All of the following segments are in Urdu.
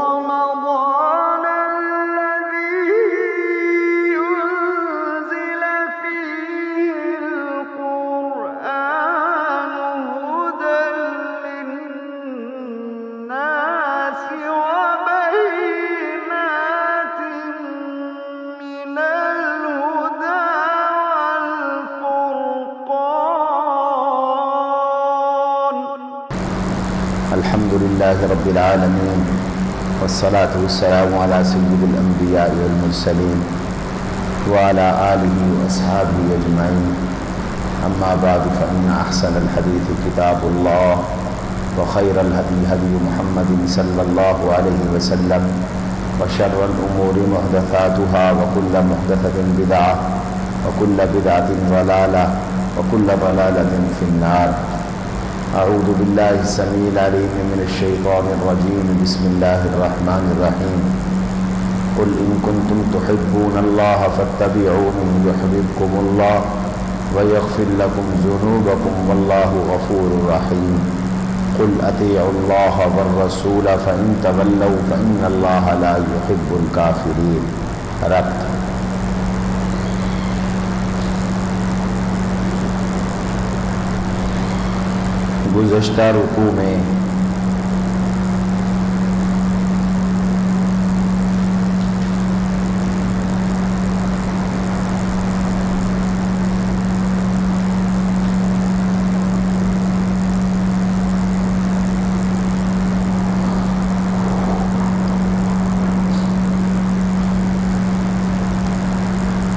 رمضان الذي أنزل فيه القرآن هدى للناس وبينات من الهدى والفرقان. الحمد لله رب العالمين والصلاة والسلام على سيد الأنبياء والمرسلين وعلى آله وأصحابه أجمعين. أما بعد فإن أحسن الحديث كتاب الله وخير الهدي هدي محمد صلى الله عليه وسلم وشر الأمور محدثاتها وكل محدثة بدعة وكل بدعة ضلالة وكل ضلالة في النار. اعوذ باللہ السمیع العلیم من الشیطان الرجیم. بسم اللہ الرحمن الرحیم. قل ان کنتم تحبون اللہ فاتبعونی یحببکم اللہ ویغفر لکم ذنوبکم واللہ غفور رحیم. قل اطیعوا اللہ والرسول فإن تولوا فإن اللہ لا يحب الکافرین. ربط گزشتہ رکوع میں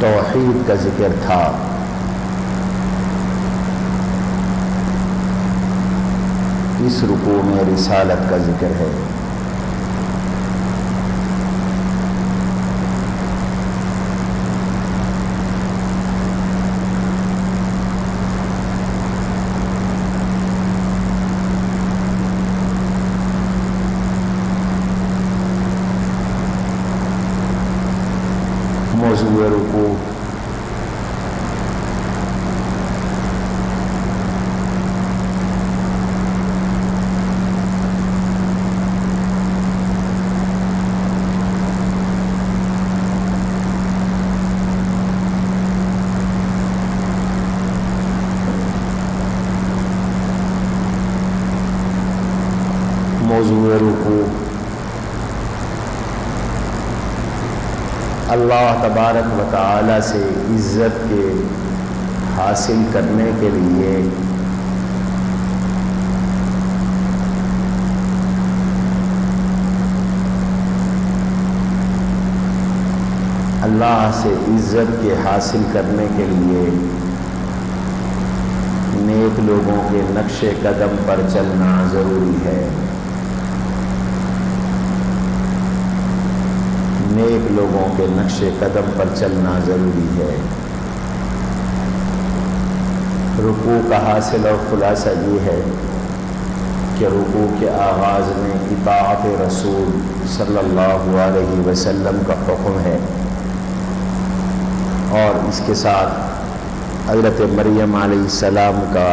توحید کا ذکر تھا. اس رکوع میں رسالت کا ذکر ہے. موضوع رکوع اللہ تبارک و تعالی سے عزت کے حاصل کرنے کے لیے اللہ سے عزت کے حاصل کرنے کے لیے نیک لوگوں کے نقش قدم پر چلنا ضروری ہے. نیک لوگوں کے نقش قدم پر چلنا ضروری ہے. رکوع کا حاصل اور خلاصہ یہ ہے کہ رکوع کے آغاز میں اطاعت رسول صلی اللہ علیہ وسلم کا حکم ہے، اور اس کے ساتھ حضرت مریم علیہ السلام کا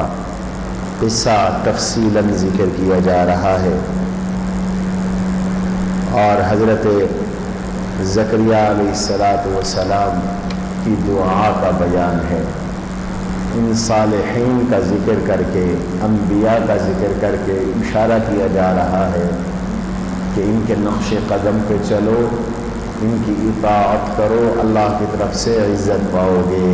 قصہ تفصیلاً ذکر کیا جا رہا ہے، اور حضرت زکریا علیہ السلام کی دعا کا بیان ہے. ان صالحین کا ذکر کر کے، انبیاء کا ذکر کر کے اشارہ کیا جا رہا ہے کہ ان کے نقش قدم پہ چلو، ان کی اطاعت کرو، اللہ کی طرف سے عزت پاؤ گے.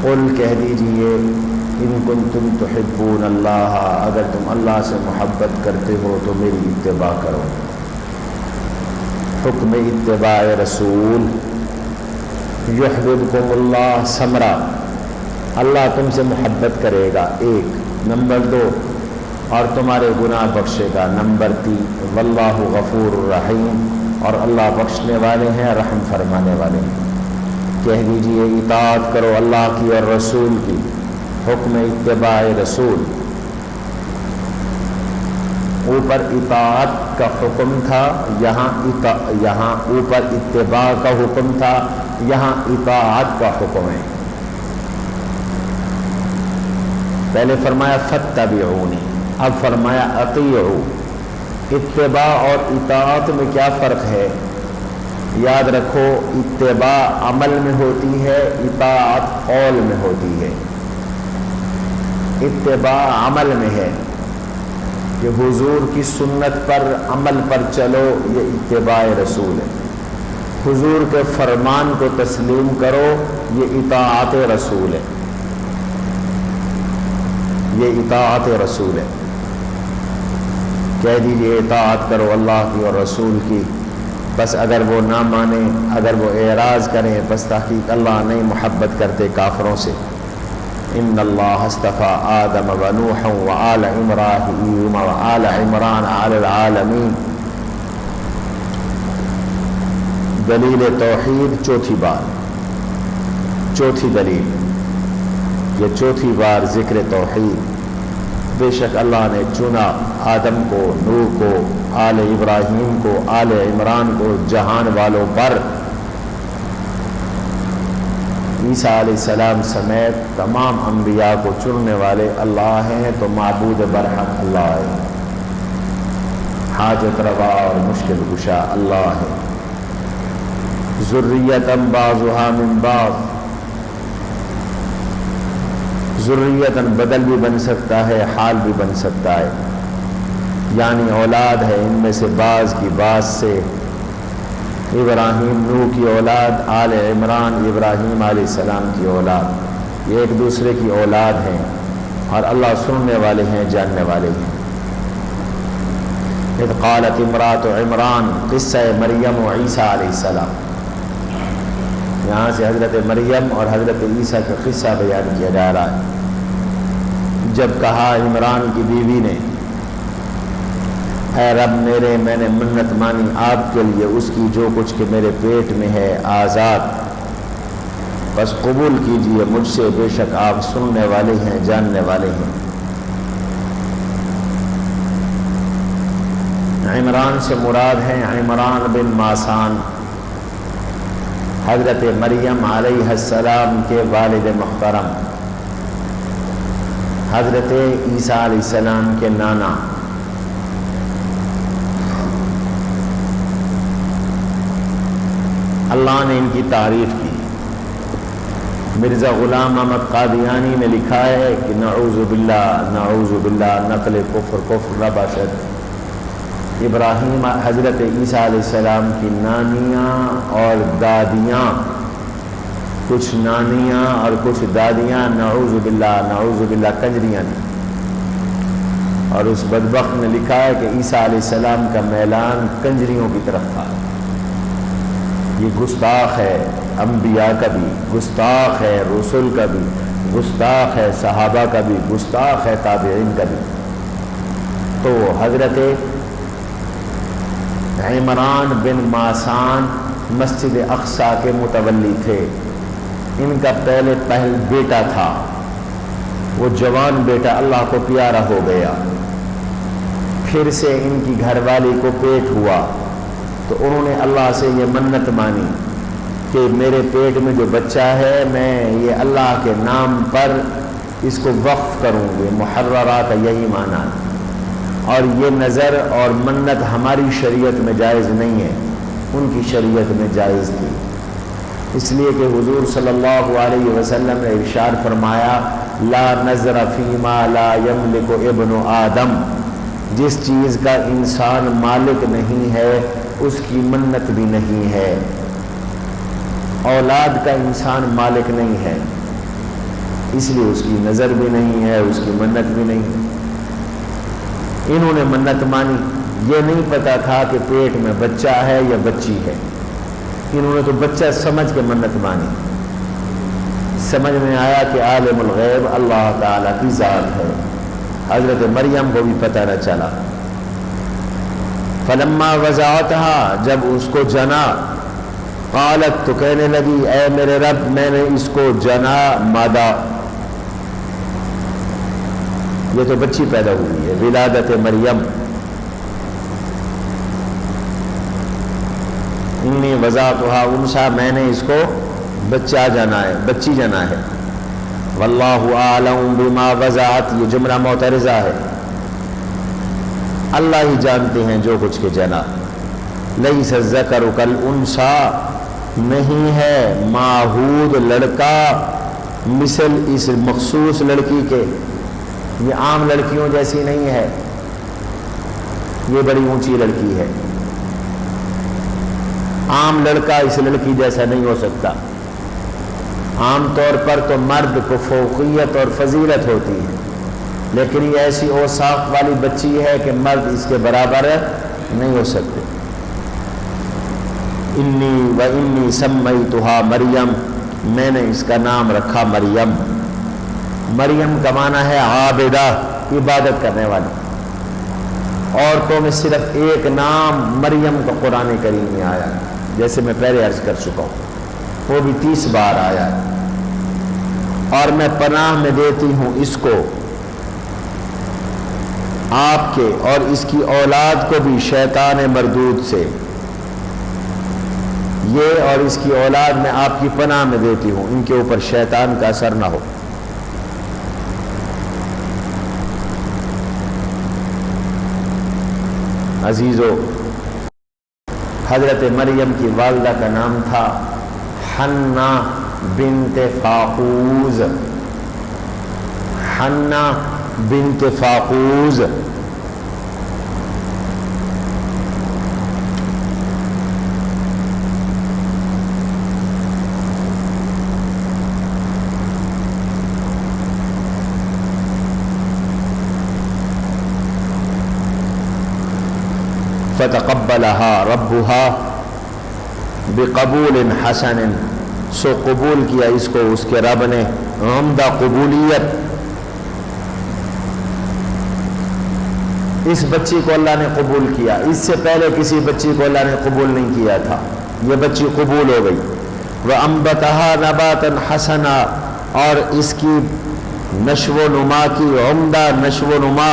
قل کہہ دیجئے ان کنتم تحبون اللہ، اگر تم اللہ سے محبت کرتے ہو تو میری اتباع کرو. حکم اتباع رسول. یحببکم اللہ ثمرہ، اللہ تم سے محبت کرے گا، 1. نمبر 2، اور تمہارے گناہ بخشے گا. نمبر 3، واللہ غفور الرحیم، اور اللہ بخشنے والے ہیں، رحم فرمانے والے ہیں. کہہ دیجئے اطاعت کرو اللہ کی اور رسول کی. حکم اتباع رسول. اوپر اطاعت کا حکم تھا، یہاں اوپر اتباع کا حکم تھا، یہاں اطاعت کا حکم ہے. پہلے فرمایا فاتبعونی، اب فرمایا اطیعوا. اتباع اور اطاعت میں کیا فرق ہے؟ یاد رکھو، اتباع عمل میں ہوتی ہے، اطاعت قول میں ہوتی ہے۔ اتباع عمل میں ہے کہ حضور کی سنت پر عمل پر چلو، یہ اتباع رسول ہے۔ حضور کے فرمان کو تسلیم کرو، یہ اطاعت رسول ہے، یہ اطاعت رسول ہے۔ کہہ دیجئے اطاعت کرو اللہ کی اور رسول کی، بس اگر وہ نہ مانیں، اگر وہ اعراض کریں، بس تحقیق اللہ نہیں محبت کرتے کافروں سے۔ ان اللہ اصطفیٰ آدم و نوح و آل ابراہیم و آل عمران علی العالمین۔ دلیل توحید چوتھی بار، چوتھی دلیل، یہ چوتھی بار ذکر توحید۔ بے شک اللہ نے چنا آدم کو، نوح کو، آل ابراہیم کو، آل عمران کو، جہان والوں پر۔ عیسیٰ علیہ السلام سمیت تمام انبیاء کو چننے والے اللہ ہیں، تو معبود برحق اللہ ہے، حاجت روا اور مشکل کشا اللہ ہے۔ ذریۃ بعضها من بعض، ذریۃ بدل بھی بن سکتا ہے، حال بھی بن سکتا ہے، یعنی اولاد ہے ان میں سے بعض کی بعض سے۔ ابراہیم نوح کی اولاد، آل عمران ابراہیم علیہ السلام کی اولاد، یہ ایک دوسرے کی اولاد ہیں، اور اللہ سننے والے ہیں، جاننے والے ہیں۔ اذ قالت امرأۃ عمران، قصہ مریم و عیسیٰ علیہ السلام، یہاں سے حضرت مریم اور حضرت عیسیٰ کا قصہ بیان کیا جا رہا ہے۔ جب کہا عمران کی بیوی نے، اے رب میرے، میں نے منت مانی آپ کے لیے اس کی جو کچھ کہ میرے پیٹ میں ہے آزاد، بس قبول کیجئے مجھ سے، بے شک آپ سننے والے ہیں، جاننے والے ہیں۔ عمران سے مراد ہیں عمران بن ماسان، حضرت مریم علیہ السلام کے والد محترم، حضرت عیسیٰ علیہ السلام کے نانا۔ اللہ نے ان کی تعریف کی۔ مرزا غلام احمد قادیانی نے لکھا ہے کہ نعوذ باللہ نقل کفر ربشت۔ ابراہیم حضرت عیسیٰ علیہ السلام کی نانیاں اور دادیاں، کچھ نانیاں اور کچھ دادیاں نعوذ باللہ کنجریاں تھیں، اور اس بدبخت نے لکھا ہے کہ عیسیٰ علیہ السلام کا میلان کنجریوں کی طرف تھا۔ یہ گستاخ ہے انبیاء کا بھی، گستاخ ہے رسول کا بھی، گستاخ ہے صحابہ کا بھی، گستاخ ہے تابعین کا بھی۔ تو حضرت عمران بن ماسان مسجد اقصیٰ کے متولی تھے۔ ان کا پہل بیٹا تھا، وہ جوان بیٹا اللہ کو پیارا ہو گیا، پھر سے ان کی گھر والی کو پیٹ ہوا، تو انہوں نے اللہ سے یہ منت مانی کہ میرے پیٹ میں جو بچہ ہے میں یہ اللہ کے نام پر اس کو وقف کروں گے۔ محررہ کا یہی معنی ہے، اور یہ نظر اور منت ہماری شریعت میں جائز نہیں ہے، ان کی شریعت میں جائز تھی، اس لیے کہ حضور صلی اللہ علیہ وسلم نے ارشاد فرمایا لا نظر فیما لا یملک ابن آدم، جس چیز کا انسان مالک نہیں ہے اس کی منت بھی نہیں ہے۔ اولاد کا انسان مالک نہیں ہے، اس لیے اس کی نظر بھی نہیں ہے، اس کی منت بھی نہیں ہے۔ انہوں نے منت مانی، یہ نہیں پتا تھا کہ پیٹ میں بچہ ہے یا بچی ہے، انہوں نے تو بچہ سمجھ کے منت مانی۔ سمجھ میں آیا کہ عالم الغیب اللہ تعالیٰ کی ذات ہے، حضرت مریم کو بھی پتہ نہ چلا۔ فلما وضعتها، جب اس کو جنا، قالت، تو کہنے لگی اے میرے رب میں نے اس کو جنا مادہ، یہ تو بچی پیدا ہوئی ہے، ولادت مریم۔ انی وضعتها انثى، میں نے اس کو بچہ جنا ہے، بچی جنا ہے۔ واللہ اعلم بما وضعت، یہ جملہ معترضہ ہے، اللہ ہی جانتے ہیں جو کچھ کہ جنا۔ لیس الذکر کالانثی، نہیں ہے معہود لڑکا مثل اس مخصوص لڑکی کے، یہ عام لڑکیوں جیسی نہیں ہے، یہ بڑی اونچی لڑکی ہے، عام لڑکا اس لڑکی جیسا نہیں ہو سکتا۔ عام طور پر تو مرد کو فوقیت اور فضیلت ہوتی ہے، لیکن یہ ایسی اوصاف والی بچی ہے کہ مرد اس کے برابر نہیں ہو سکتے۔ انی سمیتھا مریم، میں نے اس کا نام رکھا مریم۔ مریم کا معنی ہے عابدہ، عبادت کرنے والی۔ عورتوں میں صرف ایک نام مریم کا قرآن کریم میں آیا، جیسے میں پہلے عرض کر چکا ہوں، وہ بھی 30 بار آیا ہے۔ اور میں پناہ میں دیتی ہوں اس کو، آپ کے اور اس کی اولاد کو بھی، شیطان مردود سے۔ یہ اور اس کی اولاد میں آپ کی پناہ میں دیتی ہوں، ان کے اوپر شیطان کا اثر نہ ہو۔ عزیزو، حضرت مریم کی والدہ کا نام تھا حنہ بنت فاقوز، حنہ بنت فاقوز۔ فتقبلها ربها بقبول حسن، سو قبول کیا اس کو اس کے رب نے عمدہ قبولیت۔ اس بچی کو اللہ نے قبول کیا، اس سے پہلے کسی بچی کو اللہ نے قبول نہیں کیا تھا، یہ بچی قبول ہو گئی۔ وَأَنبَتَهَا نَبَاتًا حَسَنًا، اور اس کی نشو و نما کی عمدہ نشو و نما،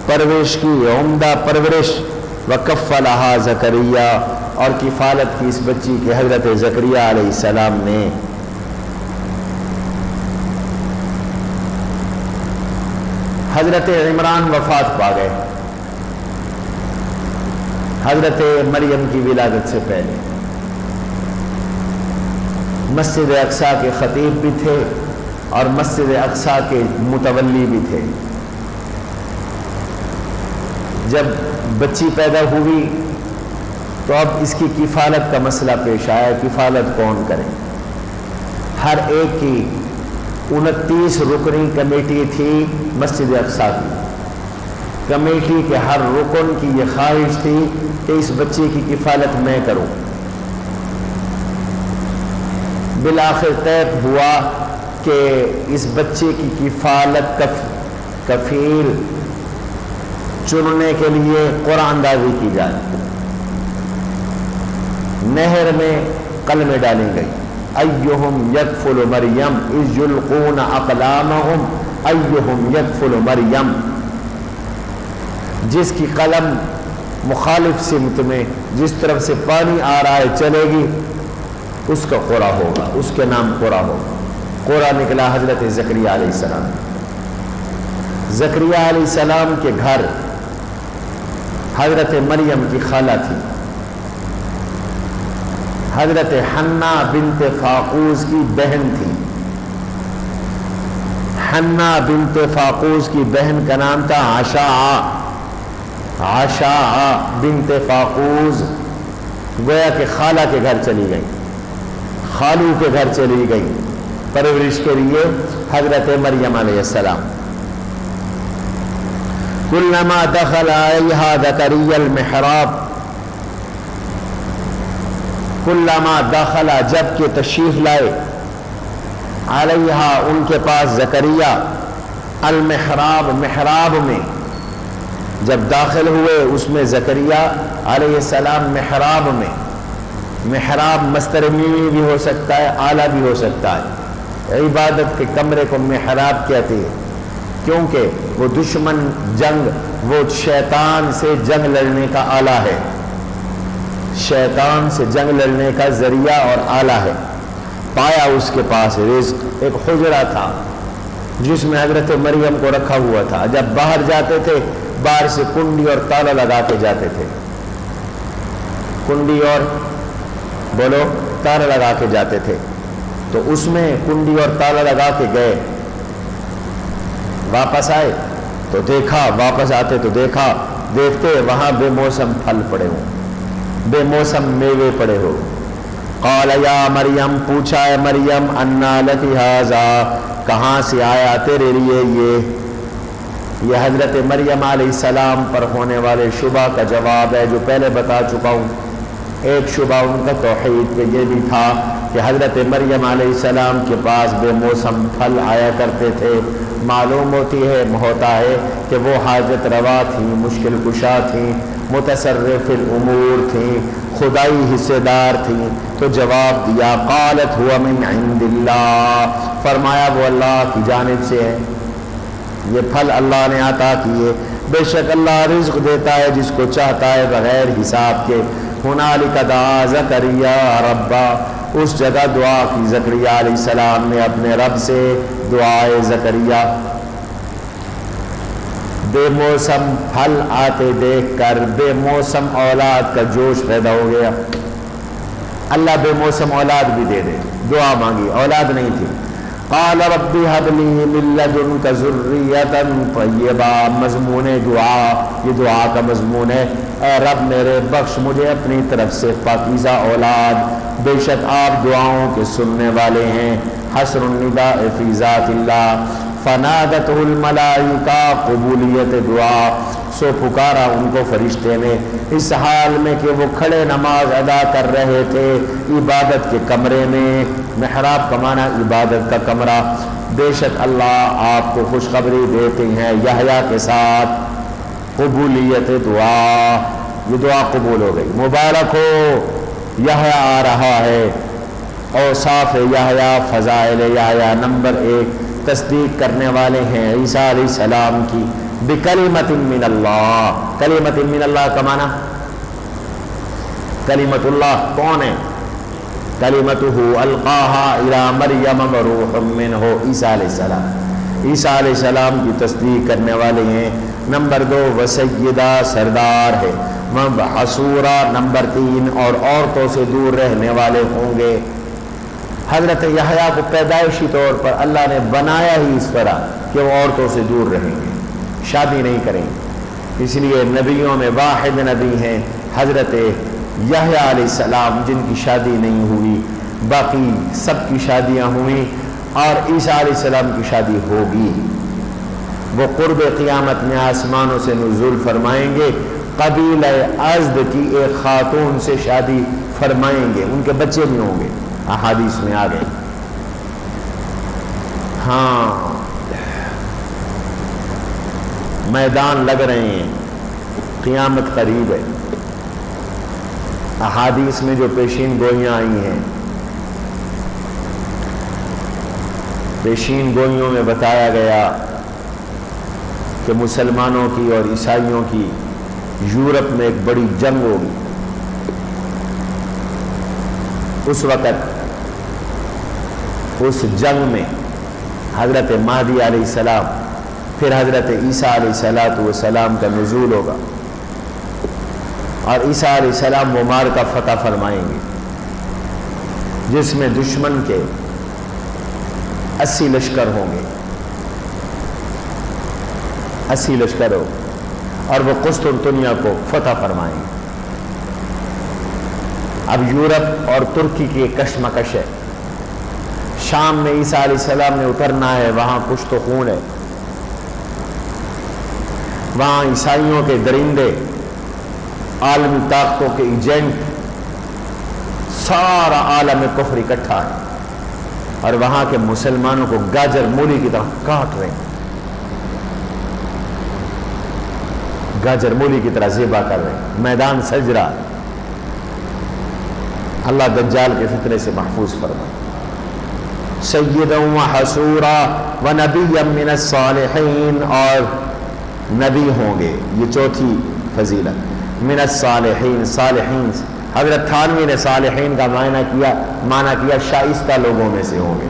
پرورش کی عمدہ پرورش۔ وَكَفَّلَهَا زَكَرِيَّا، اور کفالت کی اس بچی کے حضرت زکریا علیہ السلام نے۔ حضرت عمران وفات پا گئے حضرت مریم کی ولادت سے پہلے۔ مسجد اقصیٰ کے خطیب بھی تھے اور مسجد اقصیٰ کے متولی بھی تھے۔ جب بچی پیدا ہوئی تو اب اس کی کفالت کا مسئلہ پیش آیا، کفالت کون کرے؟ ہر ایک کی 29 رکنی کمیٹی تھی مسجد اقصیٰ کی۔ کمیٹی کے ہر رکن کی یہ خواہش تھی کہ اس بچے کی کفالت میں کروں۔ بالآخر طے ہوا کہ اس بچے کی کفالت کفیل چننے کے لیے قرآن دازی کی جائے۔ نہر میں قلمیں ڈالی گئی، ایہم یکفل مریم اذ یلقون اقلامہم ایہم یکفل مریم، جس کی قلم مخالف سمت میں جس طرف سے پانی آ رہا ہے چلے گی، اس کا قرہ ہوگا، اس کے نام قرہ ہوگا۔ قرہ نکلا حضرت زکریا علیہ السلام۔ زکریا علیہ السلام کے گھر حضرت مریم کی خالہ تھی، حضرت حنہ بنت فاقوز کی بہن تھی۔ حنہ بنت فاقوز کی بہن کا نام تھا عشاء، عشاء بنت فاقوز۔ گویا کہ خالہ کے گھر چلی گئی، خالو کے گھر چلی گئی پرورش کے لیے حضرت مریم علیہ السلام۔ کلما دخل علیہا زکریا المحراب، کلما دخل، جب کہ تشریف لائے، علیہا ان کے پاس زکریا، المحراب محراب میں، جب داخل ہوئے اس میں زکریا علیہ السلام محراب میں۔ محراب مصدر میمی بھی ہو سکتا ہے، اعلیٰ بھی ہو سکتا ہے۔ عبادت کے کمرے کو محراب کہتے ہیں کیونکہ وہ دشمن جنگ، وہ شیطان سے جنگ لڑنے کا آلہ ہے، شیطان سے جنگ لڑنے کا ذریعہ اور آلہ ہے۔ پایا اس کے پاس رزق، ایک حجرہ تھا جس میں حضرت مریم کو رکھا ہوا تھا۔ جب باہر جاتے تھے باہر سے کنڈی اور تالا لگا کے جاتے تھے، کنڈی اور بولو تالا لگا کے جاتے تھے. تو اس میں کنڈی اور تالا لگا کے گئے، واپس آئے تو دیکھا، واپس آتے تو دیکھتے وہاں بے موسم پھل پڑے ہوں، بے موسم میوے پڑے ہو. قال یا مریم، پوچھا ہے مریم، انا لکی ھذا، کہاں سے آیا تیرے لیے یہ حضرت مریم علیہ السلام پر ہونے والے شبہ کا جواب ہے جو پہلے بتا چکا ہوں. ایک شبہ ان کا توحید پہ یہ بھی تھا کہ حضرت مریم علیہ السلام کے پاس بے موسم پھل آیا کرتے تھے. معلوم ہوتا ہے کہ وہ حاجت روا تھیں، مشکل کشا تھیں، متصرف الامور تھیں، خدائی حصے دار تھیں. تو جواب دیا، قالت ہوا من عند اللہ، فرمایا وہ اللہ کی جانب سے ہے، یہ پھل اللہ نے عطا کیے. بے شک اللہ رزق دیتا ہے جس کو چاہتا ہے بغیر حساب کے. ہنالک دعا زکریا ربا، اس جگہ دعا کی زکریا علیہ السلام نے اپنے رب سے دعائے زکریا. بے موسم پھل آتے دیکھ کر بے موسم اولاد کا جوش پیدا ہو گیا. اللہ بے موسم اولاد بھی دے دے، دعا مانگی، اولاد نہیں تھی. قال رب هب لي من لدنك ذرية طیبہ، مضمون دعا، یہ دعا کا مضمون ہے، اے رب میرے بخش مجھے اپنی طرف سے پاکیزہ اولاد، بے شک آپ دعاؤں کے سننے والے ہیں. حسر النداء فی ذات اللہ، فنادته الملائکہ، قبولیت دعا، سو پکارا ان کو فرشتے نے اس حال میں کہ وہ کھڑے نماز ادا کر رہے تھے عبادت کے کمرے میں. محراب کا معنی عبادت کا کمرہ. بے شک اللہ آپ کو خوشخبری دیتے ہیں یحییٰ کے ساتھ قبولیت دعا، یہ دعا قبول ہو گئی. مبارک ہو، یحییٰ آ رہا ہے. اوصاف یحییٰ، فضائل یحییٰ، نمبر 1 تصدیق کرنے والے ہیں عیسیٰ علیہ السلام کی. بکلمت من اللہ، کلمت من اللہ کا معنی، کلمت اللہ کون ہے؟ کلمتہ القاہا الی مریم وروح منہ، عیسیٰ علیہ السلام. عیسیٰ علیہ السلام کی تصدیق کرنے والے ہیں. نمبر 2 وسیدہ، سردار ہے. حصورہ، نمبر 3 اور عورتوں سے دور رہنے والے ہوں گے. حضرت یحییٰ کو پیدائشی طور پر اللہ نے بنایا ہی اس طرح کہ وہ عورتوں سے دور رہیں گے، شادی نہیں کریں گے. اس لیے نبیوں میں واحد نبی ہیں حضرت یحییٰ علیہ السلام جن کی شادی نہیں ہوئی، باقی سب کی شادیاں ہوئیں اور عیسیٰ علیہ السلام کی شادی ہوگی. وہ قرب قیامت میں آسمانوں سے نزول فرمائیں گے، قبیلہ ازد کی ایک خاتون سے شادی فرمائیں گے، ان کے بچے بھی ہوں گے، احادیث میں آ گئے. ہاں میدان لگ رہے ہیں، قیامت قریب ہے. احادیث میں جو پیشین گوئیاں آئی ہیں، پیشین گوئیوں میں بتایا گیا کہ مسلمانوں کی اور عیسائیوں کی یورپ میں ایک بڑی جنگ ہوگی. اس وقت اس جنگ میں حضرت مہدی علیہ السلام پھر حضرت عیسیٰ علیہ السلام کا نزول ہوگا اور عیسیٰ علیہ السلام وہ معرکہ فتح فرمائیں گے جس میں دشمن کے 80 لشکر ہوں گے، 80 لشکر ہو، اور وہ قسطنطنیہ کو فتح فرمائیں گے. اب یورپ اور ترکی کی ایک کشمکش ہے. شام میں عیسیٰ علیہ السلام نے اترنا ہے، وہاں کچھ تو خون ہے، وہاں عیسائیوں کے درندے، عالمی طاقتوں کے ایجنٹ، سارا عالم کفر اکٹھا ہے اور وہاں کے مسلمانوں کو گاجر مولی کی طرح کاٹ رہے ہیں، گاجر مولی کی طرح ذبح کر رہے ہیں. میدان سج رہا. اللہ دجال کے فتنے سے محفوظ فرمائے. سیدا و حصورا و نبیا من الصالحین، اور نبی ہوں گے، یہ چوتھی فضیلت. من الصالحین، صالحین، حضرت تھانوی نے صالحین کا معنی کیا شائستہ لوگوں میں سے ہوں گے،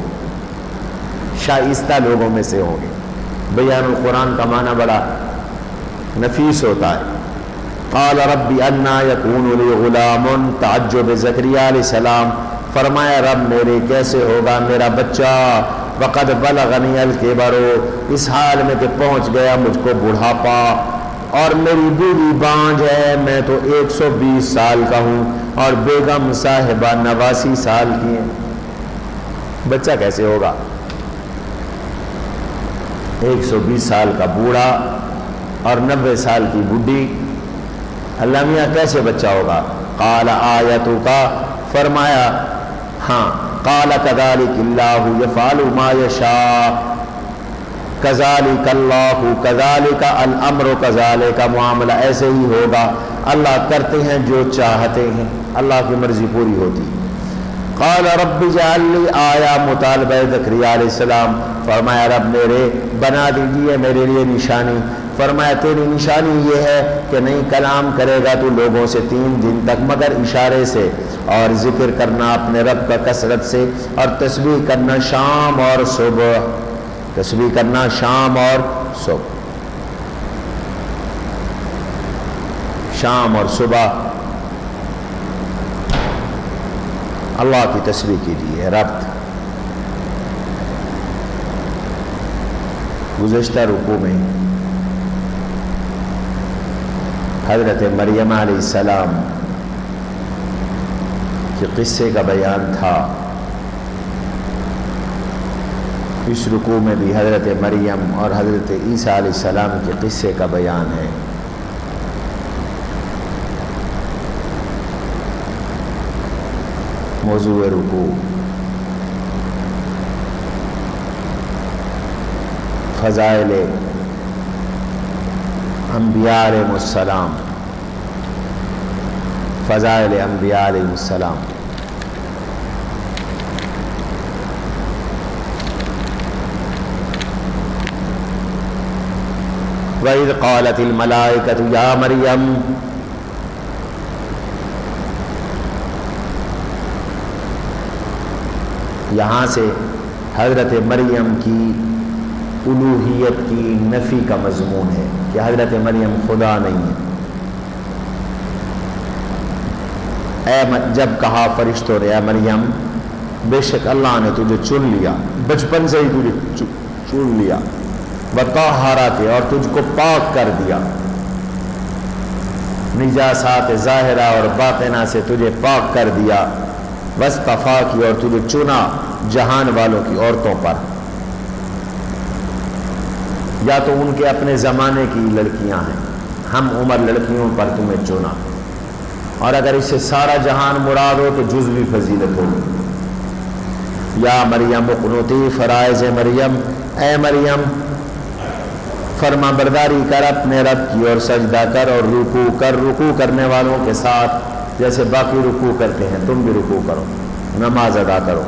شائستہ لوگوں میں سے ہوں گے. بیان القرآن کا معنی بڑا نفیس ہوتا ہے. قال رب انا یکون لی غلام، تعجب زکریا علیہ السلام. فرمایا رب میرے کیسے ہوگا میرا بچہ، وقد بلغنی الکبر، اس حال میں کہ پہنچ گیا مجھ کو بڑھاپا، اور میری بیوی بانجھ ہے، میں تو 120 سال کا ہوں، اور بیگم صاحبہ 89 سال کی ہیں. بچہ کیسے ہوگا؟ 120 سال کا بوڑھا اور 90 سال کی بڈھی، اللہ میاں کیسے بچہ ہوگا؟ قال آیتک، فرمایا ہاں. قال کذالک اللہ یفعل ما یشاء، کذالک اللہ، کذالک الامر، کذالک معاملہ ایسے ہی ہوگا، اللہ کرتے ہیں جو چاہتے ہیں، اللہ کی مرضی پوری ہوتی. قال رب اجعل لی آیا، مطالبہ زکریا علیہ السلام. فرمایا رب میرے بنا دیجیے میرے لیے نشانی. فرمایا تیری نشانی یہ ہے کہ نہیں کلام کرے گا تو لوگوں سے 3 دن تک، مگر اشارے سے، اور ذکر کرنا اپنے رب کا کثرت سے، اور تسبیح کرنا شام اور صبح، تسبیح کرنا شام اور صبح، شام اور صبح اللہ کی تسبیح کیجیے. ربط گزشتہ رکوع میں حضرت مریم علیہ السلام کے قصے کا بیان تھا. اس رکوع میں بھی حضرت مریم اور حضرت عیسیٰ علیہ السلام کے قصے کا بیان ہے. موضوع رکوع فضائل انبیاء علیہ السلام، فضائل انبیاء علیہ السلام. وَإِذْ قَالَتِ الْمَلَائِكَةُ يَا مَرْيَمُ، یہاں سے حضرت مریم کی الوہیت کی نفی کا مضمون ہے کہ حضرت مریم خدا نہیں ہے. جب کہا فرشتوں نے اے مریم بے شک اللہ نے تجھے چن لیا، بچپن سے ہی تجھے چن لیا، وطہرک، اور تجھ کو پاک کر دیا، نجاسات ظاہرہ اور باطنہ سے تجھے پاک کر دیا، واصطفاک، اور تجھے چنا جہان والوں کی عورتوں پر. یا تو ان کے اپنے زمانے کی لڑکیاں ہیں، ہم عمر لڑکیوں پر تمہیں چنا، اور اگر اس سے سارا جہان مراد ہو تو جزوی فضیلت ہوگی. یا مریم اقنتی، فرائض مریم، اے مریم فرما برداری کر اپنے رب کی، اور سجدہ کر اور رکوع کر، رکوع کرنے والوں کے ساتھ، جیسے باقی رکوع کرتے ہیں تم بھی رکوع کرو، نماز ادا کرو.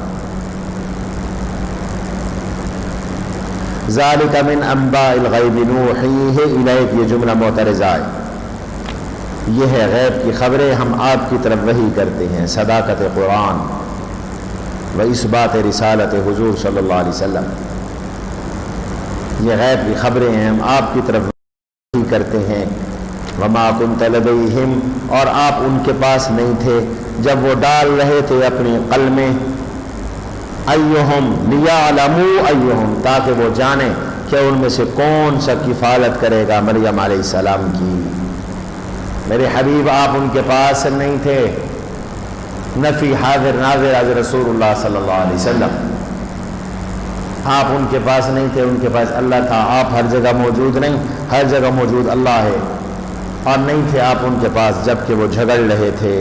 ذالک من انباء الغیب نوحیہ الیک، یہ جملہ معترضہ ہے، یہ ہے غیب کی خبریں ہم آپ کی طرف وحی کرتے ہیں. صداقت قرآن و اثبات رسالت حضور صلی اللہ علیہ وسلم، یہ غیب کی خبریں ہیں ہم آپ کی طرف وحی کرتے ہیں. وما کنت لدیہم، اور آپ ان کے پاس نہیں تھے جب وہ ڈال رہے تھے اپنی قلمیں، ایہم لیعلموا ایہم، تاکہ وہ جانیں کہ ان میں سے کون سا کفالت کرے گا مریم علیہ السلام کی. میرے حبیب آپ ان کے پاس نہیں تھے، نفی حاضر ناظر از رسول اللہ صلی اللہ علیہ وسلم. آپ ان کے پاس نہیں تھے، ان کے پاس اللہ تھا. آپ ہر جگہ موجود نہیں، ہر جگہ موجود اللہ ہے. اور نہیں تھے آپ ان کے پاس جب کہ وہ جھگڑ رہے تھے.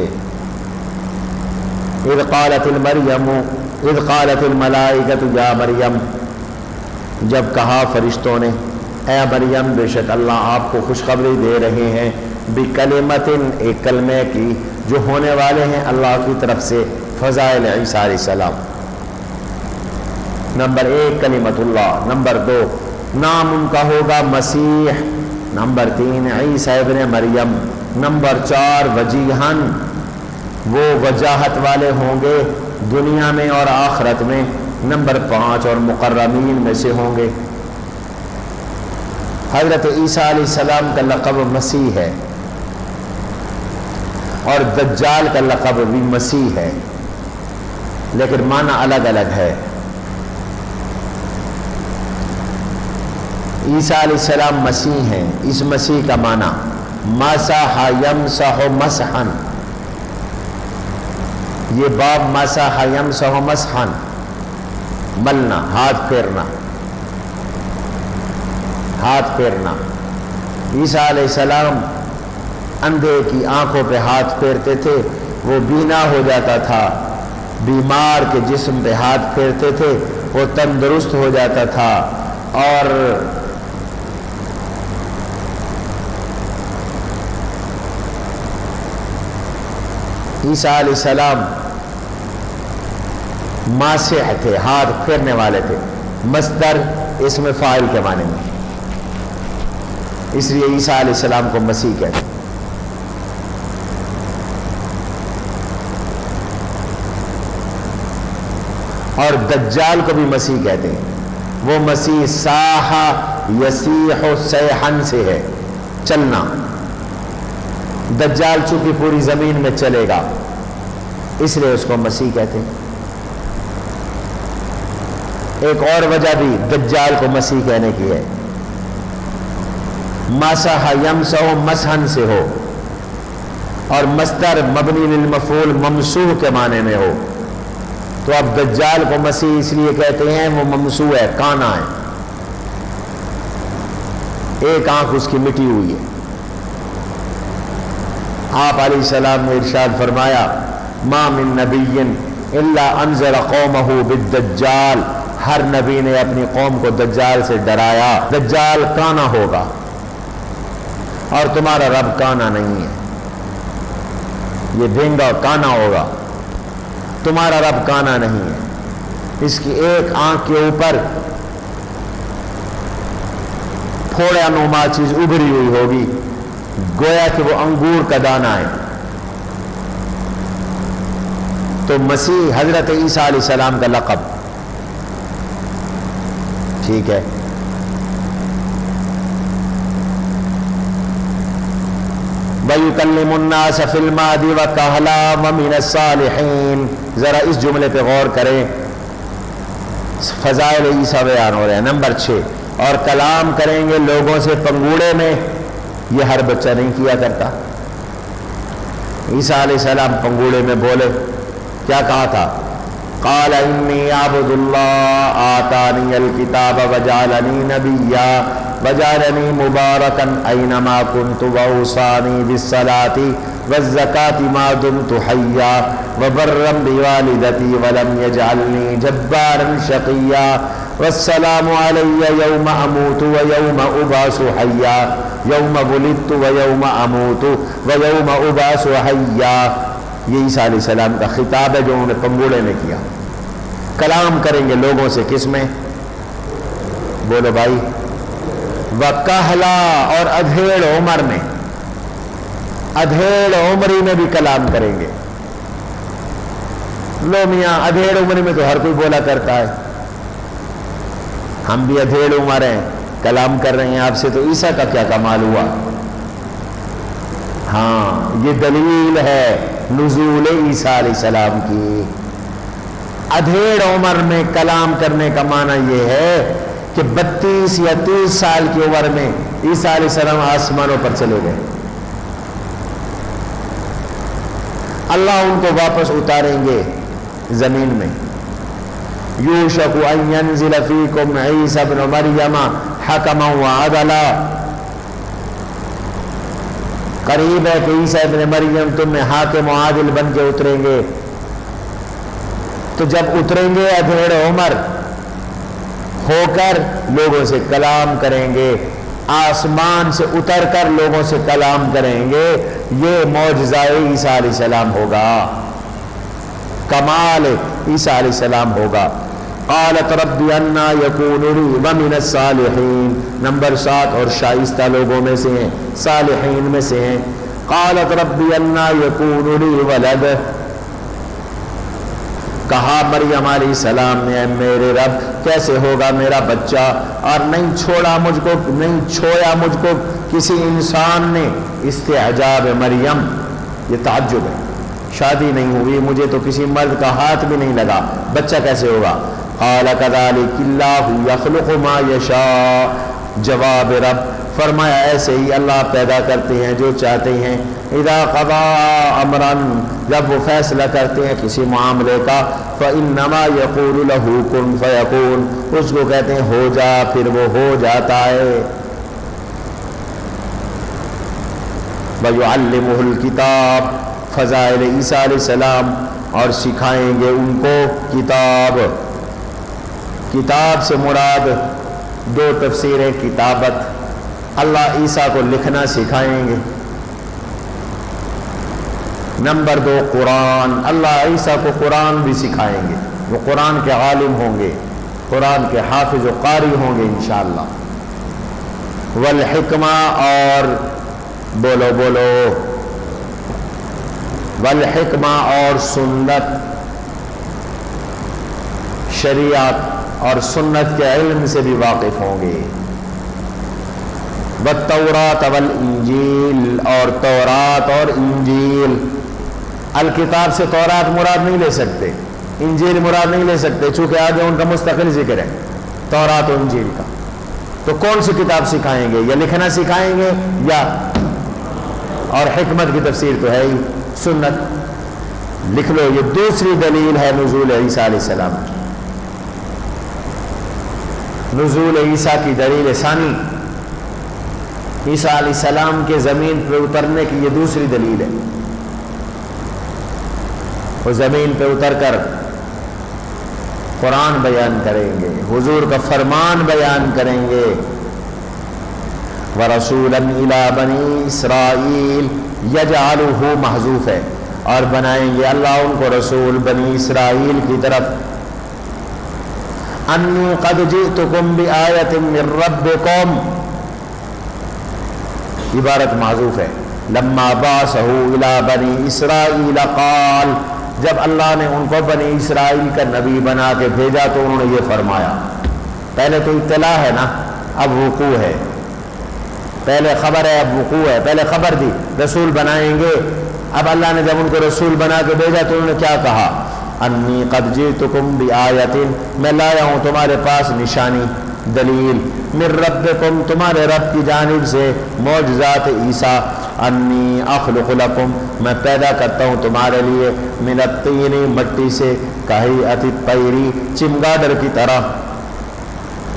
اذ قالت المریم، اذ قالت الملائکۃ یا مریم، جب کہا فرشتوں نے اے مریم بے شک اللہ آپ کو خوشخبری دے رہے ہیں، بکلمۃ، ایک کلمے کی، جو ہونے والے ہیں اللہ کی طرف سے. فضائل عیسیٰ علیہ السلام، نمبر 1 کلمت اللہ، نمبر 2 نام ان کا ہوگا مسیح، نمبر 3 عیسیٰ ابن مریم، نمبر 4 وجیہن، وہ وجاہت والے ہوں گے دنیا میں اور آخرت میں، نمبر 5 اور مقربین میں سے ہوں گے. حضرت عیسیٰ علیہ السلام کا لقب مسیح ہے اور دجال کا لقب بھی مسیح ہے، لیکن معنی الگ الگ ہے۔ عیسیٰ علیہ السلام مسیح ہیں، اس مسیح کا معنی مسح یمسح مسحا، یہ باب مسح یمسح مسحا، ملنا، ہاتھ پھیرنا، ہاتھ پھیرنا۔ عیسیٰ علیہ السلام اندھے کی آنکھوں پہ ہاتھ پھیرتے تھے، وہ بینا ہو جاتا تھا، بیمار کے جسم پہ ہاتھ پھیرتے تھے، وہ تندرست ہو جاتا تھا۔ اور عیسیٰ علیہ السلام ماسح تھے، ہاتھ پھیرنے والے تھے، مصدر اسم فاعل کے معنی میں، اس لیے عیسیٰ علیہ السلام کو مسیح کہتے ہیں۔ اور دجال کو بھی مسیح کہتے ہیں، وہ مسیح صاح یسیح صیحن سے ہے، چلنا۔ دجال چونکہ پوری زمین میں چلے گا، اس لیے اس کو مسیح کہتے ہیں۔ ایک اور وجہ بھی دجال کو مسیح کہنے کی ہے، مسح یمسح مسحن سے ہو اور مصدر مبنی للمفعول ممسوح کے معنی میں ہو، تو اب دجال کو مسیح اس لیے کہتے ہیں وہ ممسوح ہے، کانا ہے، ایک آنکھ اس کی مٹی ہوئی ہے۔ آپ علیہ السلام نے ارشاد فرمایا ما من نبی الا انذر قومہ بالدجال، ہر نبی نے اپنی قوم کو دجال سے ڈرایا۔ دجال کانا ہوگا اور تمہارا رب کانا نہیں ہے، یہ ڈھینگا کانا ہوگا، تمہارا رب کانا نہیں ہے۔ اس کی ایک آنکھ کے اوپر پھوڑا نما چیز ابھری ہوئی ہوگی، گویا کہ وہ انگور کا دانہ ہے۔ تو مسیح حضرت عیسیٰ علیہ السلام کا لقب، ٹھیک ہے۔ وَيُكَلِّمُ النَّاسَ فِي الْمَهْدِ وَكَهْلًا وَمِنَ الصَّالِحِينَ، ذرا اس جملے پہ غور کریں، فضائل عیسیٰ بیان ہو رہے ہیں۔ نمبر 6، اور کلام کریں گے لوگوں سے پنگوڑے میں، یہ ہر بچہ نہیں کیا کرتا۔ عیسیٰ علیہ السلام پنگوڑے میں بولے، کیا کہا تھا؟ قال انی عبد اللہ آتانی الکتاب وجعلنی نبیا وجعلنی مبارکا اینما کنت واوصانی بالصلاۃ والزکاۃ ما دمت حیا وبرا بوالدتی ولم یجعلنی جبارا شقیا والسلام علی یوم اموت ویوم ابعث حیا یوم ولدت ویوم اموت ویوم ابعث حیا۔ یہ عیسیٰ علیہ السلام کا خطاب ہے جو انہوں نے پنگوڑے میں کیا۔ کلام کریں گے لوگوں سے کس میں؟ بولو بھائی، وکہلا، اور ادھیڑ عمر میں، ادھیڑ عمری میں بھی کلام کریں گے۔ لو میاں ادھیڑ عمری میں تو ہر کوئی بولا کرتا ہے، ہم بھی ادھیڑ عمر ہیں، کلام کر رہے ہیں آپ سے، تو عیسیٰ کا کیا کمال ہوا؟ ہاں، یہ دلیل ہے نزول عیسیٰ علیہ السلام کی۔ ادھیڑ عمر میں کلام کرنے کا معنی یہ ہے کہ 32 یا 30 سال کی عمر میں عیسیٰ علیہ السلام آسمانوں پر چلے گئے، اللہ ان کو واپس اتاریں گے زمین میں۔ یوشک ان ینزل فیکم عیسی ابن مریم حکما وعدلا، قریب ہے کہ عیسیٰ ابن مریم تم میں حاکم و عادل بن کے اتریں گے۔ تو جب اتریں گے ادھیڑ عمر ہو کر لوگوں سے کلام کریں گے، آسمان سے اتر کر لوگوں سے کلام کریں گے، یہ معجزہ عیسیٰ علیہ السلام ہوگا، کمال عیسیٰ علیہ السلام ہوگا۔ قالت رب انا یکون لی ومن الصالحین، نمبر 7، اور شائستہ لوگوں میں سے ہیں، صالحین میں سے ہیں۔ قالت رب انا یکون لی ولد، کہا مریم علیہ السلام نے، میرے رب کیسے ہوگا میرا بچہ، اور نہیں چھوڑا مجھ کو کسی انسان نے۔ استعجاب مریم، یہ تعجب ہے، شادی نہیں ہوئی مجھے تو کسی مرد کا ہاتھ بھی نہیں لگا، بچہ کیسے ہوگا؟ قال كذلك اللہ یخلق ما یشاء، جواب رب فرمایا ایسے ہی اللہ پیدا کرتے ہیں جو چاہتے ہیں۔ اذا قضا امرا، جب وہ فیصلہ کرتے ہیں کسی معاملے کا، فانما یقول له کن فیکون، اس کو کہتے ہیں ہو جا، پھر وہ ہو جاتا ہے۔ وَيُعَلِّمُهُ الْكِتَابَ، فضائل عیسیٰ علیہ السلام، اور سکھائیں گے ان کو کتاب۔ کتاب سے مراد دو تفسیریں، کتابت، اللہ عیسیٰ کو لکھنا سکھائیں گے، نمبر دو قرآن، اللہ عیسیٰ کو قرآن بھی سکھائیں گے، وہ قرآن کے عالم ہوں گے، قرآن کے حافظ و قاری ہوں گے انشاءاللہ۔ والحکمہ، اور بولو والحکمہ، اور سنت، شریعت اور سنت کے علم سے بھی واقف ہوں گے۔ والتورات والانجیل، اور تورات اور انجیل۔ الکتاب سے تورات مراد نہیں لے سکتے، انجیل مراد نہیں لے سکتے، چونکہ آگے ان کا مستقل ذکر ہے تورات و انجیل کا۔ تو کون سی کتاب سکھائیں گے؟ یا لکھنا سکھائیں گے، یا اور حکمت کی تفسیر تو ہے ہی سنت، لکھ لو۔ یہ دوسری دلیل ہے نزول عیسیٰ علیہ السلام کی، نزول عیسیٰ کی دلیل ثانی، عیسیٰ علیہ السلام کے زمین پہ اترنے کی یہ دوسری دلیل ہے۔ وہ زمین پہ اتر کر قرآن بیان کریں گے، حضور کا فرمان بیان کریں گے۔ وَرَسُولًا إِلَىٰ بَنِي إِسْرَائِيلَ، يَجْعَلُهُ محذوف ہے، اور بنائیں گے اللہ ان کو رسول بنی اسرائیل کی طرف۔ أَنِّي قَدْ جِئْتُكُمْ بِآيَةٍ مِّن رَّبِّكُمْ، عبارت محذوف ہے۔ لما بعثہ الی بنی اسرائیل قال، جب اللہ نے ان کو بنی اسرائیل کا نبی بنا کے بھیجا تو انہوں نے یہ فرمایا۔ پہلے تو اطلاع ہے نا، اب وقوع ہے، پہلے خبر ہے اب وقوع ہے۔ پہلے خبر دی رسول بنائیں گے، اب اللہ نے جب ان کو رسول بنا کے بھیجا تو انہوں نے کیا کہا؟ انی قد جئتکم بآیۃ، میں لایا ہوں تمہارے پاس نشانی، دلیل، من ربکم، تمہارے رب کی جانب سے، معجزات عیسیٰ۔ انی اخلق لکم، میں پیدا کرتا ہوں تمہارے لیے، من الطین، مٹی سے، کہیئۃ الطیر، چمگادڑ کی طرح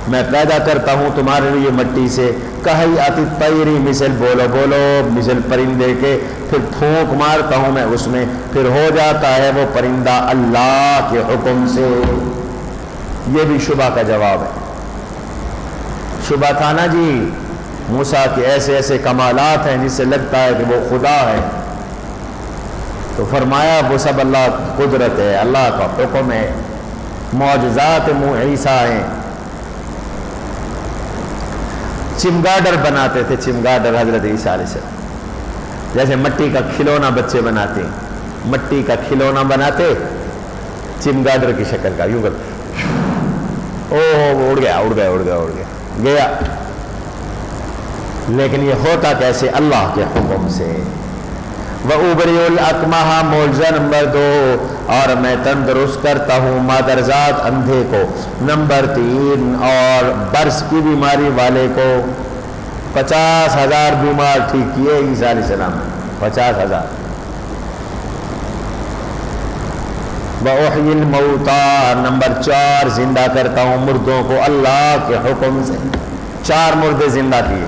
میں پیدا کرتا ہوں تمہارے لیے مٹی سے، کہیئۃ الطیر، مثل بولو مثل پرندے کے، پھر پھونک مارتا ہوں میں اس میں، پھر ہو جاتا ہے وہ پرندہ اللہ کے حکم سے۔ یہ بھی شبہ کا جواب ہے۔ شبہ تھا نا جی، موسیٰ کے ایسے ایسے کمالات ہیں جس سے لگتا ہے کہ وہ خدا ہے، تو فرمایا وہ سب اللہ کی قدرت ہے، اللہ کا حکم ہے، معجزات عیسیٰ ہیں۔ چمگادڑ بناتے تھے، چمگادڑ حضرت عیسیٰ علیہ السلام، جیسے مٹی کا کھلونا بچے بناتے ہیں، مٹی کا کھلونا بناتے چمگادڑ کی شکل کا، یوں کرتے، اڑ گیا، لیکن یہ ہوتا کیسے؟ اللہ کے حکم سے۔ وَأُبْرِئُ الْأَكْمَحَ، معجزہ نمبر 2، اور میں تندرست کرتا ہوں مادرزاد اندھے کو، نمبر 3، اور برس کی بیماری والے کو، 50,000 بیمار ٹھیک کیے عیسیٰ علیہ السلام، 50,000۔ وَأُحْيِي الْمَوْتَىٰ، نمبر 4، زندہ کرتا ہوں مردوں کو اللہ کے حکم سے۔ 4 مردے زندہ کیے،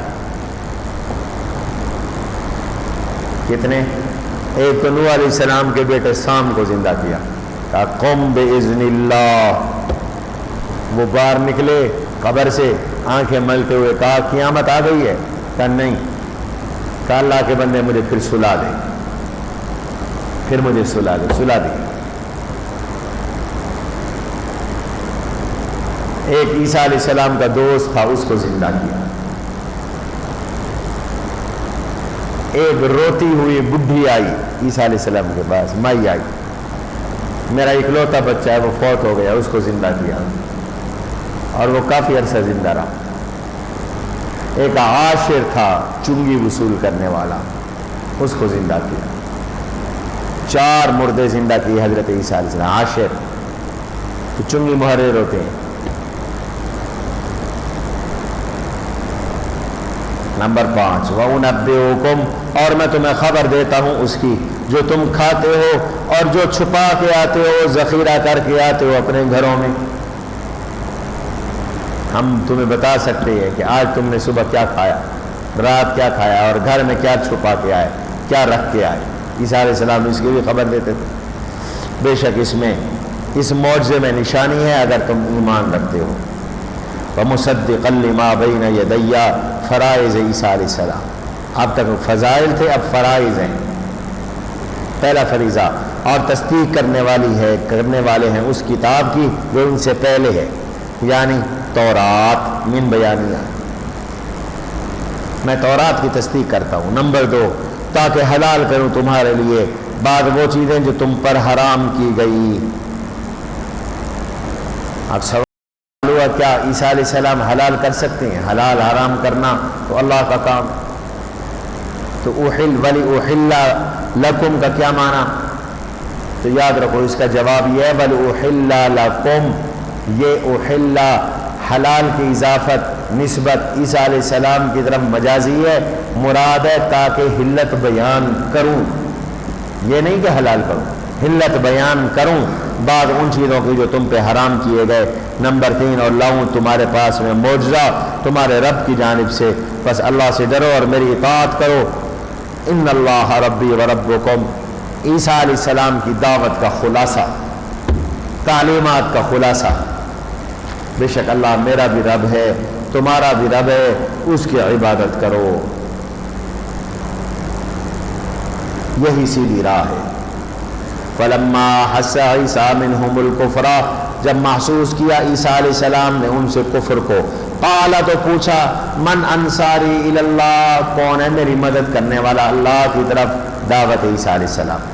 کتنے؟ ایک تو نوح علیہ السلام کے بیٹے سام کو زندہ کیا، کہا قم بِإِذْنِ اللَّهِ، وہ باہر نکلے قبر سے آنکھیں ملتے ہوئے، کہا قیامت آ گئی ہے؟ کہا نہیں، کہا اللہ کے بندے مجھے پھر سلا دے، پھر مجھے سلا دے، سلا دی۔ ایک عیسیٰ علیہ السلام کا دوست تھا، اس کو زندہ کیا۔ ایک روتی ہوئی بڈھی آئی عیسیٰ علیہ السلام کے پاس، مائی آئی، میرا اکلوتا بچہ ہے وہ فوت ہو گیا، اس کو زندہ کیا اور وہ کافی عرصہ زندہ رہا۔ ایک عاشر تھا چنگی وصول کرنے والا، اس کو زندہ کیا۔ 4 مردے زندہ کیے حضرت عیسیٰ علیہ السلام۔ عاشر تو چنگی محرر ہوتے ہیں۔ نمبر 5 وَأُنَبِّئُكُمْ، اور میں تمہیں خبر دیتا ہوں اس کی جو تم کھاتے ہو اور جو چھپا کے آتے ہو، ذخیرہ کر کے آتے ہو اپنے گھروں میں۔ ہم تمہیں بتا سکتے ہیں کہ آج تم نے صبح کیا کھایا، رات کیا کھایا، اور گھر میں کیا چھپا کے آئے، کیا رکھ کے آئے۔ عیسیٰ علیہ السلام اس کی بھی خبر دیتے تھے۔ بے شک اس معجزے میں نشانی ہے اگر تم ایمان رکھتے ہو۔ وَمُصَدِّقًا لِمَا بَيْنَ يَدَيَّ، فرائض عیسیٰ علیہ السلام۔ اب تک فضائل تھے، اب فرائض ہیں۔ پہلا فریضہ، اور تصدیق کرنے والے ہیں اس کتاب کی جو ان سے پہلے ہے، یعنی تورات من بیانیہ، میں تورات کی تصدیق کرتا ہوں۔ نمبر 2 تاکہ حلال کروں تمہارے لیے بعد وہ چیزیں جو تم پر حرام کی گئی۔ اب سوال ہوا کیا عیسیٰ علیہ السلام حلال کر سکتے ہیں؟ حلال حرام کرنا تو اللہ کا کام۔ تو احل ولی احل لکم کا کیا معنی؟ تو یاد رکھو اس کا جواب یہ ہے ولی احل لکم، یہ احل حلال کی اضافت نسبت عیسیٰ علیہ السلام کی طرف مجازی ہے، مراد ہے تاکہ حلت بیان کروں، یہ نہیں کہ حلال کروں، حلت بیان کروں بعد ان چیزوں کی جو تم پہ حرام کیے گئے۔ نمبر 3 اور لاؤں تمہارے پاس میں معجزہ تمہارے رب کی جانب سے، بس اللہ سے ڈرو اور میری اطاعت کرو۔ ان اللہ ربی و ربکم، عیسیٰ علیہ السلام کی دعوت کا خلاصہ، تعلیمات کا خلاصہ، بے شک اللہ میرا بھی رب ہے تمہارا بھی رب ہے، اس کی عبادت کرو، یہی سیدھی راہ ہے۔ فلما حس عیسیٰ منہم الکفر، جب محسوس کیا عیسیٰ علیہ السلام نے ان سے کفر کو، قال تو پوچھا من انصاری الی اللہ، کون ہے میری مدد کرنے والا اللہ کی طرف، دعوت عیسیٰ علیہ السلام۔